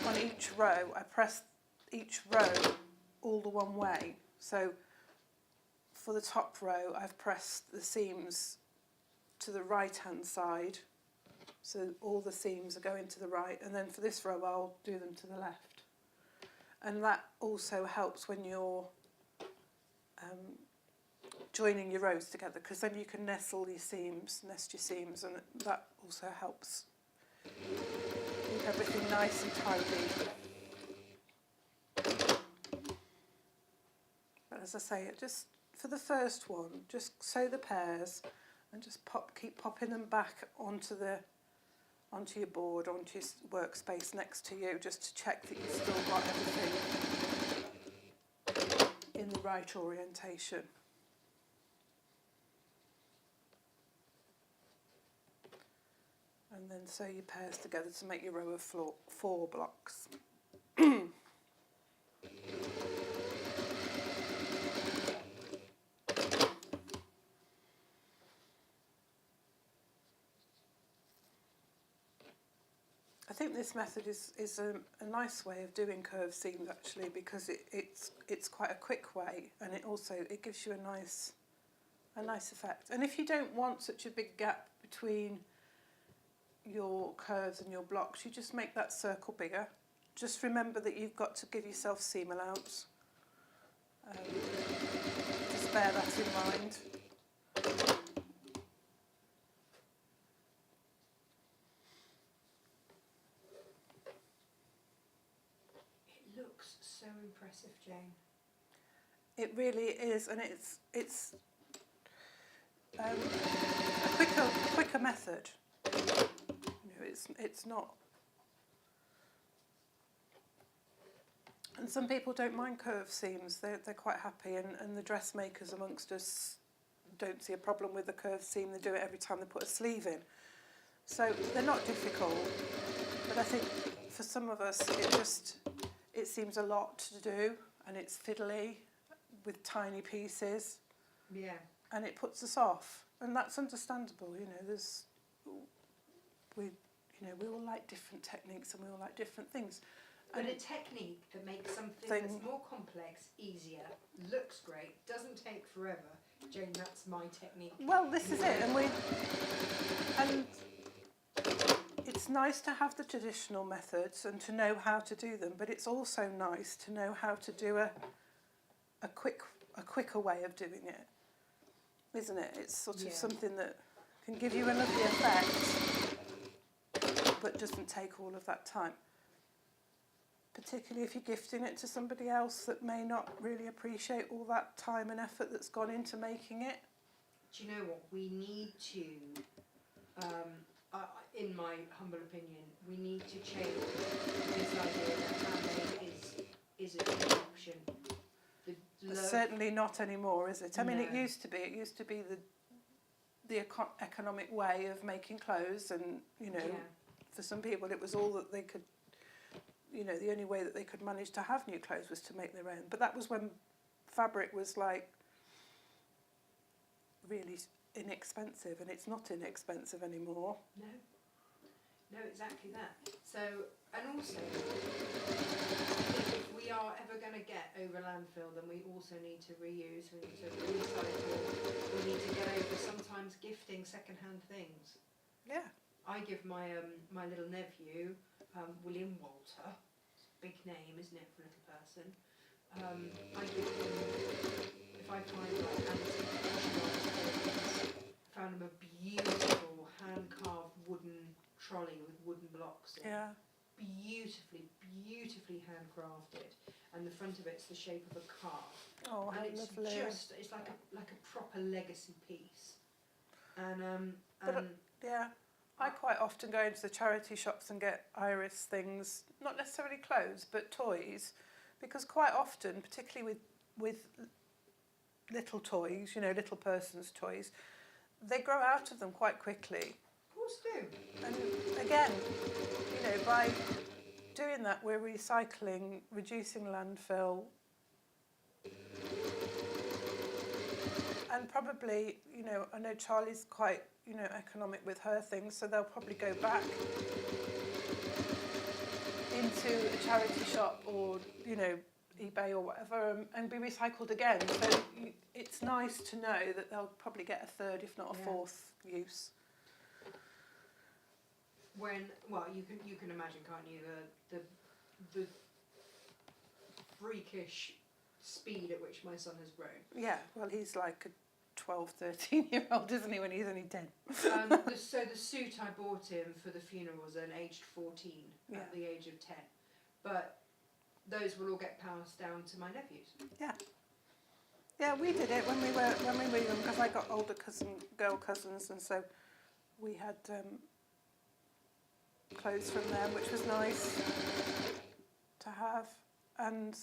on each row. I pressed each row all the one way. So for the top row, I've pressed the seams to the right-hand side. So all the seams are going to the right. And then for this row, I'll do them to the left. And that also helps when you're joining your rows together, because then you can nest your seams, and that also helps keep everything nice and tidy. But as I say, just for the first one, just sew the pairs and just keep popping them back onto your board, onto your workspace next to you, just to check that you've still got everything in the right orientation. And then sew your pairs together to make your row of 4 blocks. I think this method is a nice way of doing curved seams, actually, because it's quite a quick way, and it gives you a nice effect. And if you don't want such a big gap between your curves and your blocks, you just make that circle bigger. Just remember that you've got to give yourself seam allowance. Just bear that in mind. It looks so impressive, Jane. It really is, and it's a quicker method. It's not. And some people don't mind curved seams. They're quite happy, and the dressmakers amongst us don't see a problem with the curved seam. They do it every time they put a sleeve in. So they're not difficult, but I think for some of us it seems a lot to do, and it's fiddly with tiny pieces. Yeah. And it puts us off, and that's understandable. We all like different techniques, and we all like different things. But a technique that makes something that's more complex easier, looks great, doesn't take forever. Jane, that's my technique. Well, this is it, and it's nice to have the traditional methods and to know how to do them, but it's also nice to know how to do a quicker way of doing it, isn't it? It's sort of something that can give you a lovely effect, but doesn't take all of that time. Particularly if you're gifting it to somebody else that may not really appreciate all that time and effort that's gone into making it. Do you know what? We need to, in my humble opinion, we need to change this idea that handmade is isn't an option. It's certainly not anymore, is it? I mean, No. it used to be. It used to be the economic way of making clothes, and you know, for some people it was all that they could. You know, the only way that they could manage to have new clothes was to make their own. But that was when fabric was like really inexpensive, and it's not inexpensive anymore. No, exactly that. So, and also, if we are ever going to get over landfill, then we also need to reuse, we need to recycle, we need to get over sometimes gifting second-hand things. Yeah. I give my my little nephew, William Walter, big name, isn't it, for a little person? I give him, if I find like antique things, found him a beautiful hand-carved wooden trolley with wooden blocks in. Yeah. Beautifully handcrafted, and the front of it's the shape of a car. Oh, how And it's lovely. just, it's like a proper legacy piece. And Yeah. I quite often go into the charity shops and get Iris things, not necessarily clothes, but toys, because quite often, particularly with little toys, you know, little person's toys, they grow out of them quite quickly. of course do. And again, you know, by doing that, we're recycling, reducing landfill, and probably, you know, I know Charlie's quite, you know, economic with her things, so they'll probably go back into a charity shop or, you know, eBay or whatever, and be recycled again. So it's nice to know that they'll probably get a third, if not a fourth, use. You can imagine, can't you, the freakish speed at which my son has grown. Yeah, well, he's like a 12, 13-year-old, isn't he, when he's only 10? So the suit I bought him for the funeral was an aged 14 at the age of 10. But those will all get passed down to my nephews. Yeah. Yeah, we did it when we were young, because I got older girl cousins, and so we had clothes from them, which was nice to have. And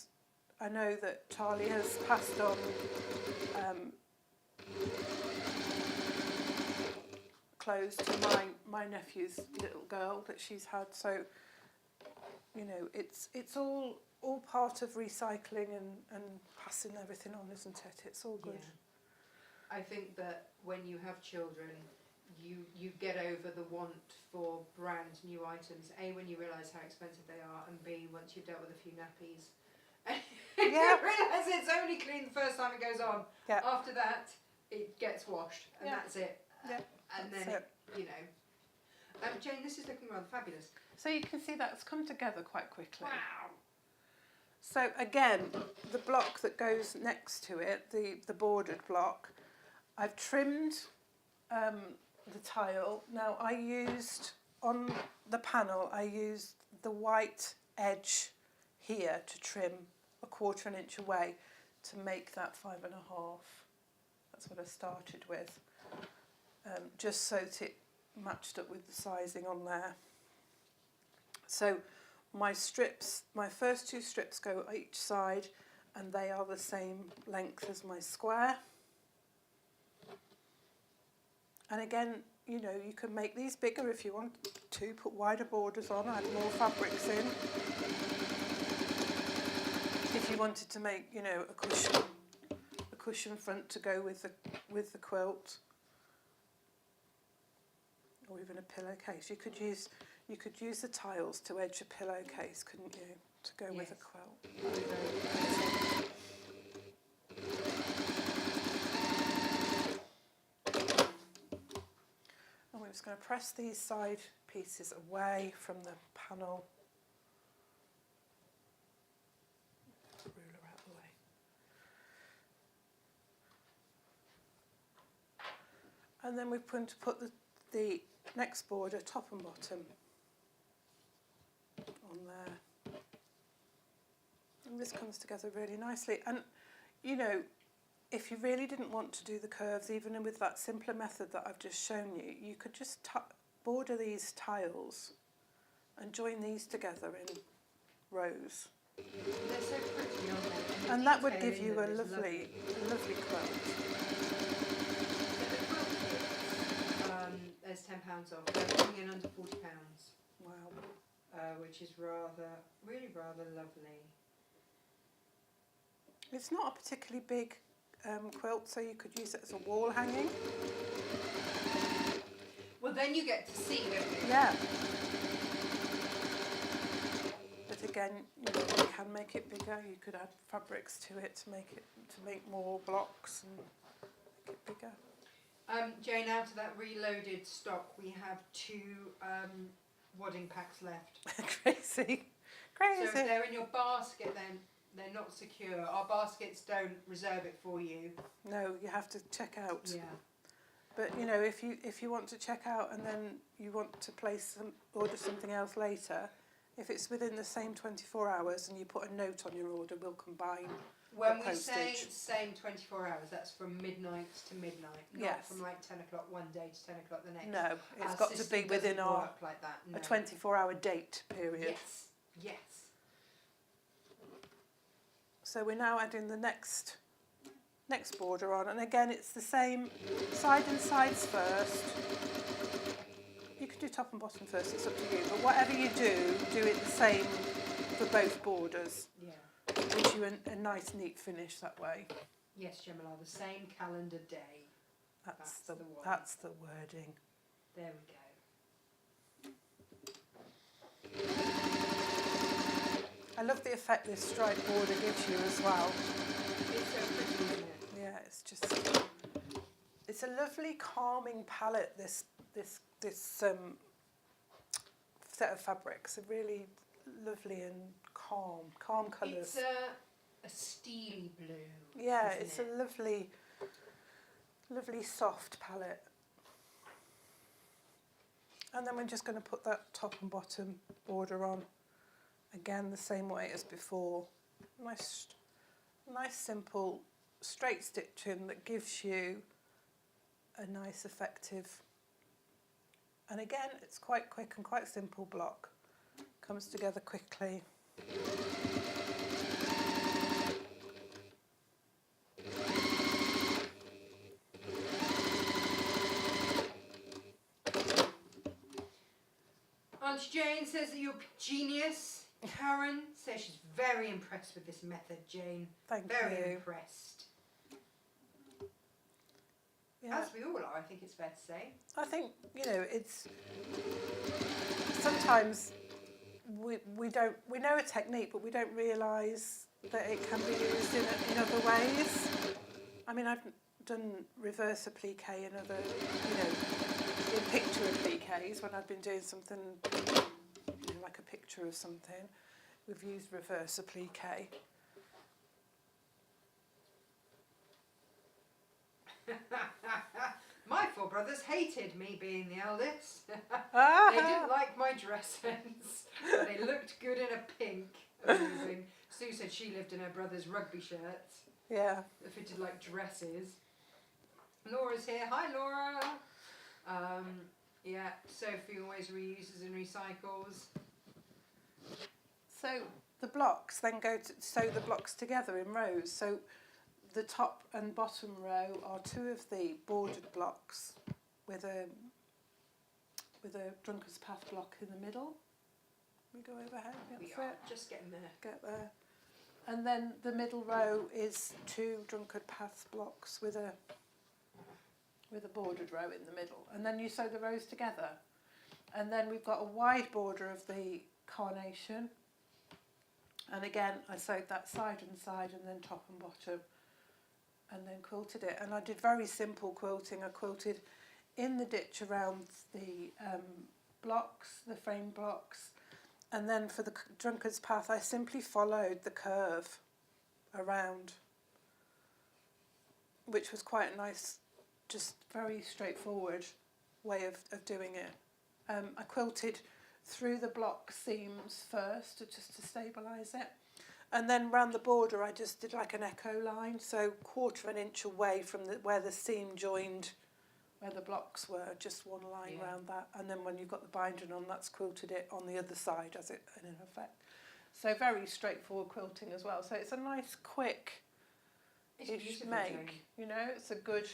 I know that Charlie has passed on clothes to my nephew's little girl that she's had. So, you know, it's all part of recycling and passing everything on, isn't it? It's all good. Yeah. I think that when you have children, you get over the want for brand new items. A, when you realise how expensive they are, and B, once you've dealt with a few nappies, you realise it's only clean the first time it goes on. Yeah. After that, it gets washed, and that's it. Yeah. And that's then, it. you know. Jane, this is looking rather fabulous. So you can see that's come together quite quickly. Wow. So again, the block that goes next to it, the bordered block, I've trimmed the tile. Now I used, on the panel, I used the white edge here to trim 1/4 inch away to make that 5.5. That's what I started with, just so that it matched up with the sizing on there. So my first 2 strips go each side, and they are the same length as my square. And again, you know, you can make these bigger if you want to, put wider borders on, add more fabrics in. If you wanted to make, you know, a cushion front to go with the quilt, or even a pillowcase. You could use the tiles to edge a pillowcase, couldn't you, to go with a quilt? And we're just going to press these side pieces away from the panel. Put the ruler out of the way. And then we're going to put the next border, top and bottom, on there. And this comes together really nicely. And, you know, if you really didn't want to do the curves, even with that simpler method that I've just shown you, you could just border these tiles and join these together in rows. They're so pretty, aren't they? And the that would detail give in you them a is lovely quilt. So the quilt kits, there's £10 off. They're coming in under £40, Wow. which is really rather lovely. It's not a particularly big quilt, so you could use it as a wall hanging. Well, then you get to see, don't you? Yeah. But again, you can make it bigger. You could add fabrics to it to make more blocks and make it bigger. Jane, out of that reloaded stock, we have 2 wadding packs left. Crazy. So if they're in your basket, then they're not secure. Our baskets don't reserve it for you. No, you have to check out. Yeah. But if you want to check out and then you want to order something else later, if it's within the same 24 hours and you put a note on your order, we'll combine. When the we say postage. same 24 hours, that's from midnight to midnight, not Yes. from like 10 o'clock one day to 10 o'clock the next. No, it's Our got to system be within doesn't our work like that. No. a 24-hour date period. Yes, yes. So we're now adding the next border on, and again it's the same side and sides first. You could do top and bottom first, it's up to you, but whatever you do it the same for both borders. Yeah. Gives you a nice neat finish that way. Yes, Gemma, the same calendar day. That's the one. That's the wording. There we go. I love the effect this striped border gives you as well. It's so pretty, isn't it? Yeah, it's a lovely calming palette. This set of fabrics are really lovely and calm colours. It's a steely blue. Yeah, isn't it's it? a lovely soft palette. And then we're just going to put that top and bottom border on again the same way as before. Nice simple straight stitching that gives you a nice effective, and again it's quite quick and quite simple block, comes together quickly. Auntie Jane says that you're a genius. Karen says she's very impressed with this method, Jane. Thank Very you. impressed. Yeah. As we all are, I think it's fair to say. I think, it's sometimes we know a technique, but we don't realise that it can be used in other ways. I mean, I've done reverse appliqué and other, in picture appliqués when I've been doing something, like a picture of something. We've used reverse appliqué. My 4 brothers hated me being the eldest. They didn't like my dress sense. They looked good in a pink. Amazing. Sue said she lived in her brother's rugby shirts. Yeah. That fitted like dresses. Laura's here. Hi, Laura. Yeah, Sophie always reuses and recycles. So the blocks then go to sew the blocks together in rows. So the top and bottom row are 2 of the bordered blocks with a Drunkard's Path block in the middle. We go overhead. We That's are it. just getting there. Get there. And then the middle row is 2 Drunkard Path blocks with a bordered row in the middle. And then you sew the rows together. And then we've got a wide border of the carnation. And again, I sewed that side and side and then top and bottom. And then quilted it. And I did very simple quilting. I quilted in the ditch around the blocks, the frame blocks. And then for the Drunkard's Path, I simply followed the curve around, which was quite a nice, just very straightforward way of doing it. I quilted through the block seams first to stabilise it. And then round the border I just did like an echo line, so 1/4 inch away from where the seam joined, where the blocks were, just one line round that. And then when you've got the binding on, that's quilted it on the other side as it in effect. So very straightforward quilting as well. So it's a nice, quick It's ish beautiful, make. Jane. You know, it's a good,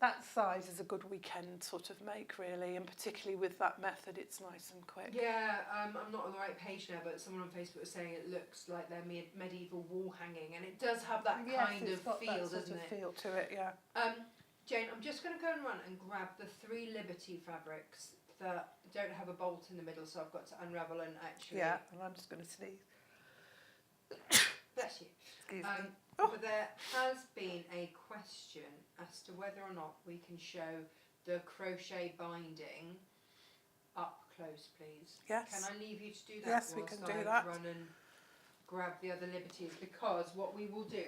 that size is a good weekend sort of make really, and particularly with that method, it's nice and quick. Yeah, I'm not on the right page now, but someone on Facebook was saying it looks like they're medieval wall hanging, and it does have that Yes, kind it's of got feel, that sort doesn't of it? feel to it, yeah. Jane, I'm just going to go and run and grab the 3 Liberty fabrics that don't have a bolt in the middle, so I've got to unravel and actually... Yeah, and I'm just going to sneeze. Bless you. Excuse me. But there has been a question as to whether or not we can show the crochet binding up close, please. Yes. Can I leave you to do that? Yes, we whilst can do I that. run and grab the other liberties, because what we will do,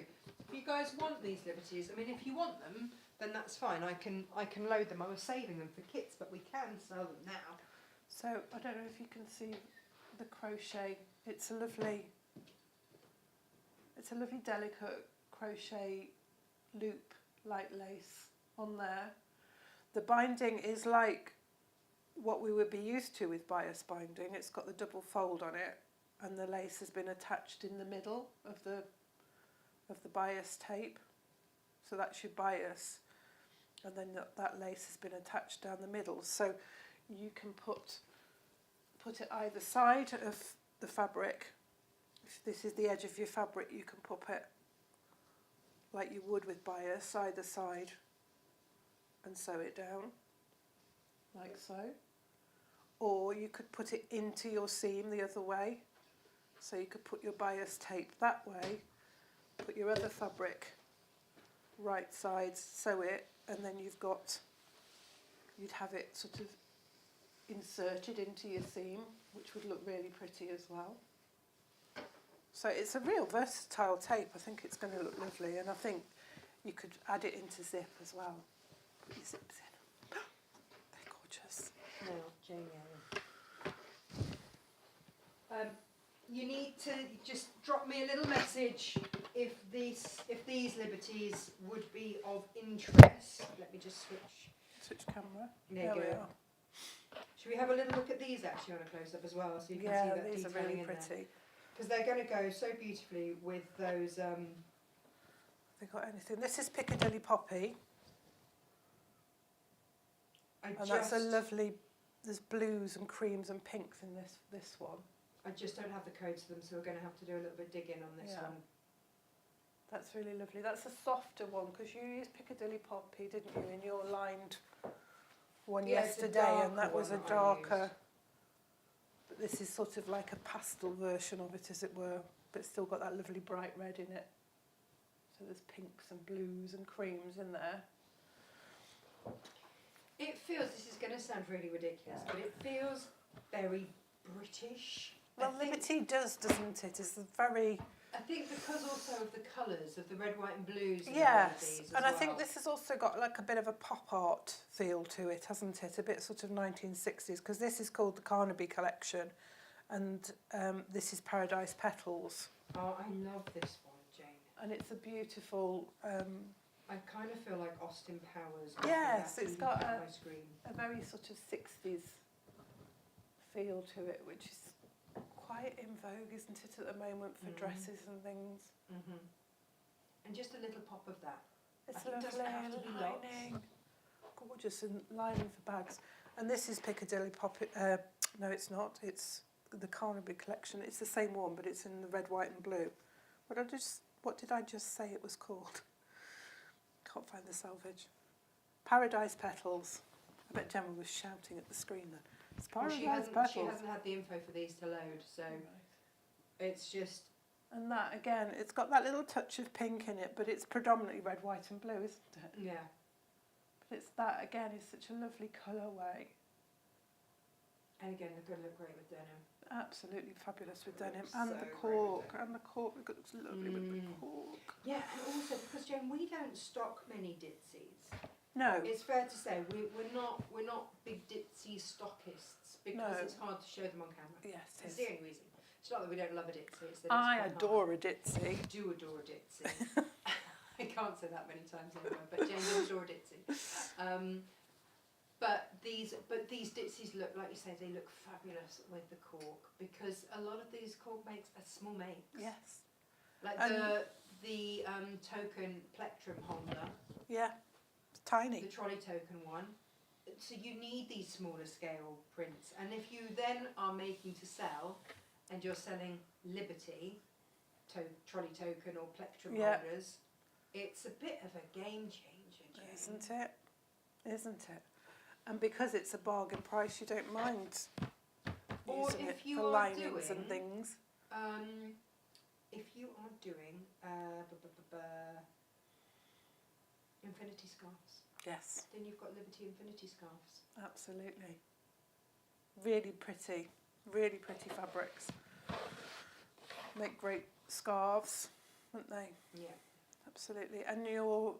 if you guys want these liberties, I mean, if you want them, then that's fine. I can load them. I was saving them for kits, but we can sell them now. So I don't know if you can see the crochet. It's a lovely delicate crochet loop light lace on there. The binding is like what we would be used to with bias binding. It's got the double fold on it, and the lace has been attached in the middle of the bias tape. So that's your bias, and then that lace has been attached down the middle. So you can put it either side of the fabric. If this is the edge of your fabric, you can pop it like you would with bias, either side, and sew it down, like so. Or you could put it into your seam the other way. So you could put your bias tape that way, put your other fabric right side, sew it, and then you'd have it sort of inserted into your seam, which would look really pretty as well. So it's a real versatile tape. I think it's going to look lovely, and I think you could add it into zip as well. Put your zips in. They're gorgeous. No, Jane. You need to just drop me a little message if these liberties would be of interest. Let me just Switch camera. There you we go. are. Should we have a little look at these actually on a close up as well, so you can see Yeah, that these are detailing really in there? pretty. Because they're going to go so beautifully with those. Have they got anything? This is Piccadilly Poppy, and that's a lovely. There's blues and creams and pinks in this one. I just don't have the codes to them, so we're going to have to do a little bit digging on this one. That's really lovely. That's a softer one, because you used Piccadilly Poppy, didn't you, in your lined one yesterday, and that was a darker. But this is sort of like a pastel version of it, as it were, but it's still got that lovely bright red in it. So there's pinks and blues and creams in there. It feels, this is going to sound really ridiculous, but it feels very British. Well, Liberty does, doesn't it? It's a very... I think because also of the colours of the red, white and blues. Yes, and I think this has also got like a bit of a pop art feel to it, hasn't it? A bit sort of 1960s, because this is called the Carnaby collection, and this is Paradise Petals. Oh, I love this one, Jane. And it's a beautiful... I kind of feel like Austin Powers. Yes, it's got a very very sort of 60s feel to it, which is quite in vogue, isn't it, at the moment for dresses and things. And just a little pop of that. It's Like, it lovely, doesn't have to be lots. lining, gorgeous, and lining for bags. And this is Piccadilly Poppy. No, it's not. It's the Carnaby collection. It's the same one, but it's in the red, white, and blue. What did I just say it was called? Can't find the salvage. Paradise Petals. I bet Gemma was shouting at the screen then. It's Paradise Petals. She hasn't had the info for these to load, so it's just... And that, again, it's got that little touch of pink in it, but it's predominantly red, white and blue, isn't it? Yeah. But it's that, again, is such a lovely colourway. And again, they're going to look great with denim. Absolutely fabulous with denim. So And the cork. And the cork looks lovely with the cork. Yeah, and also, because, Jen, we don't stock many ditsies. No. It's fair to say we're not big ditzy stockists, because it's hard to show them on camera. Yes, it It's is. the only reason. It's not that we don't love a ditzy, it's that I it's quite adore hard. a ditzy. I do adore a ditzy. I can't say that many times anyway, but Jane does adore a ditzy. But these ditsies look, like you say, they look fabulous with the cork, because a lot of these cork makes are small makes. Yes. Like And- the token plectrum holder, Yeah. It's tiny. the trolley token one. So you need these smaller scale prints, and if you then are making to sell, and you're selling Liberty trolley token or plectrum Yeah. holders, it's a bit of a game changer, Jane. Isn't it? Isn't it? And because it's a bargain price, you don't mind Or using if it you for are linings doing- and things. If you are doing infinity scarves, Yes, then you've got Liberty infinity scarves. absolutely. Really pretty fabrics. Make great scarves, don't they? Yeah. Absolutely. And your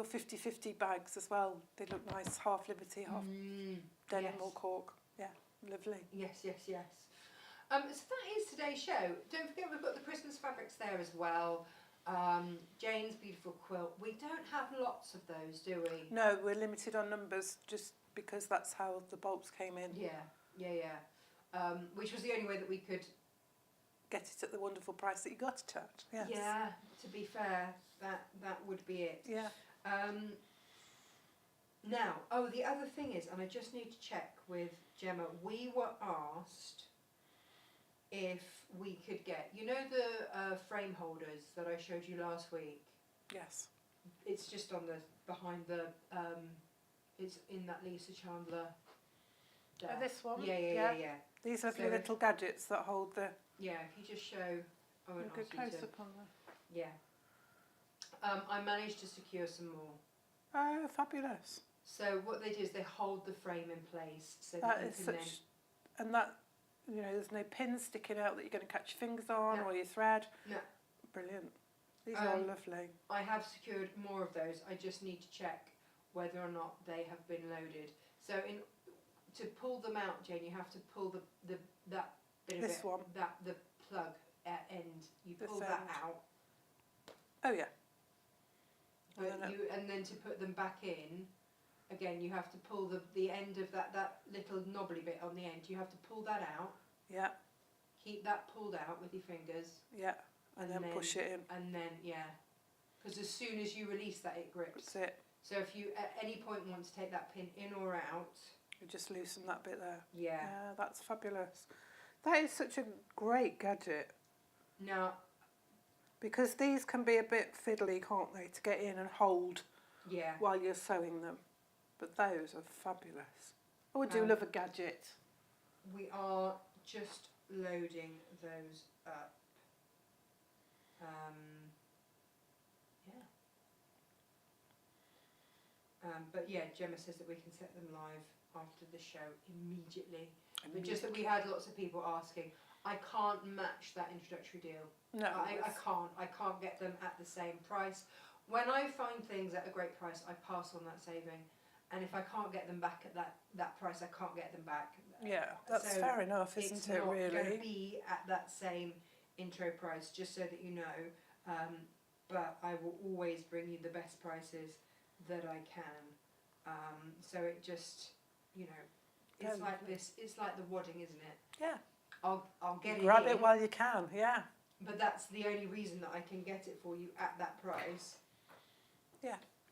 50-50 bags as well. They look nice, half Liberty, half denim yes. or cork. Yeah, lovely. Yes. So that is today's show. Don't forget we've got the Christmas fabrics there as well. Jane's beautiful quilt. We don't have lots of those, do we? No, we're limited on numbers just because that's how the bulbs came in. Yeah. Which was the only way that we could. Get it at the wonderful price that you got it at. Yes. Yeah. To be fair, that would be it. Yeah. Now, the other thing is, and I just need to check with Gemma, we were asked if we could get, you know the frame holders that I showed you last week? Yes. It's just on behind the, it's in that Lisa Chandler there. This one? Yeah. These lovely So- little gadgets that hold the... Yeah, if you just show, I won't Good ask you close to, up on them. yeah. I managed to secure some more. Oh, fabulous. So what they do is they hold the frame in place so That that is you such... can then. And that, you know, there's no pins sticking out that you're going to catch your fingers on No. or your thread. No. Brilliant. These are Um, lovely. I have secured more of those. I just need to check whether or not they have been loaded. So to pull them out, Jane, you have to pull that bit of This it, one. the plug end. You This pull that end. out, Oh, yeah. but And then and then to put them back in, again you have to pull the end of that little knobbly bit on the end. You have to pull that out. Yeah, Keep that pulled out with your fingers, yeah. And then push it in. and then because as soon as you release that, it grips. That's it. So if you at any point want to take that pin in or out, You just loosen that bit there. yeah. Yeah, that's fabulous. That is such a great gadget Now, because these can be a bit fiddly, can't they, to get in and hold yeah, while you're sewing them. But those are fabulous. Oh, I do Um, love a gadget. we are just loading those up. But yeah, Gemma says that we can set them live after the show immediately. But just that we had lots of people asking. I can't match that introductory deal. No, I can't get them at the same price. When I find things at a great price, I pass on that saving. And if I can't get them back at that price, I can't get them back. yeah, that's So fair enough, isn't It's it, not going to really? be at that same intro price, just so that you know. But I will always bring you the best prices that I can. So it just, you know, it's Yeah, like lovely. this. It's like the wadding, isn't it? Yeah. I'll get Grab it it in, while you can, yeah. but that's the only reason that I can get it for you at that price.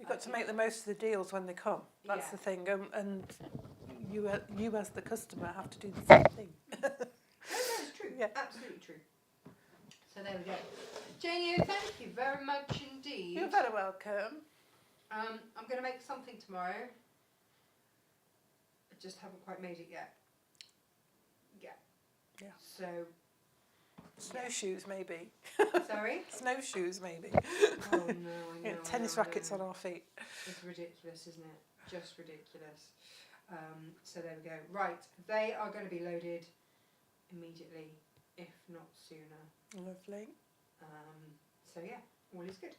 You've got to make the most of the deals when they come. That's Yeah. the thing. And you as the customer have to do the same thing. No, it's true. Yeah. Absolutely true. So there we go. Janie, thank you very much indeed. You're very welcome. I'm going to make something tomorrow. I just haven't quite made it yet. Yeah. So, Snowshoes, maybe. sorry? Snowshoes, maybe. Oh no, I Yeah, know. tennis rackets on our feet. It's ridiculous, isn't it? Just ridiculous. So there we go. Right, they are going to be loaded immediately, if not sooner. Lovely. So yeah, all is good.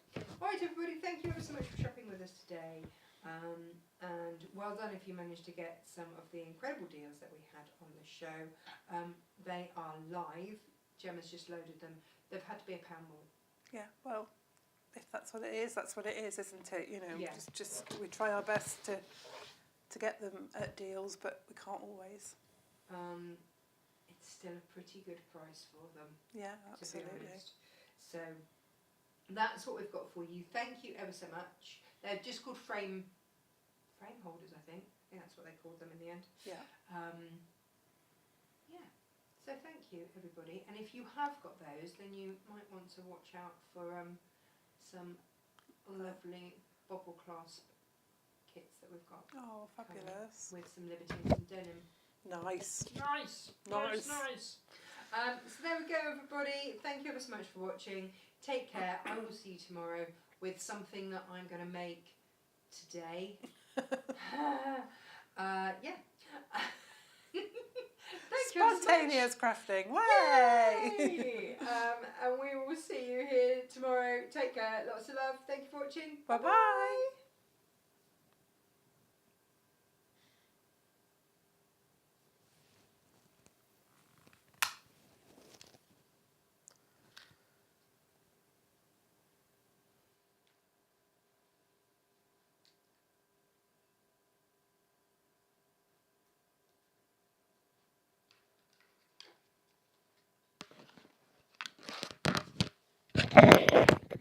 All right, everybody, thank you ever so much for shopping with us today. And well done if you managed to get some of the incredible deals that we had on the show. They are live. Gemma's just loaded them. They've had to be £1 more. Yeah, well, if that's what it is, that's what it is, isn't it? You know, Yeah. just we try our best to to get them at deals, but we can't always. It's still a pretty good price for them. Yeah, To be absolutely. honest. So that's what we've got for you. Thank you ever so much. They're just called frame holders, I think. I think that's what they called them in the end. Yeah. Yeah. So thank you everybody. And if you have got those, then you might want to watch out for some lovely bobble clasp kits that we've got Oh, fabulous. with some libertines and denim. Nice. Nice. So there we go, everybody. Thank you ever so much for watching. Take care. I will see you tomorrow with something that I'm going to make today. Yeah. Thank you ever so much. Spontaneous crafting. Way! Yay! And we will see you here tomorrow. Take care. Lots of love. Thank you for watching. Bye bye.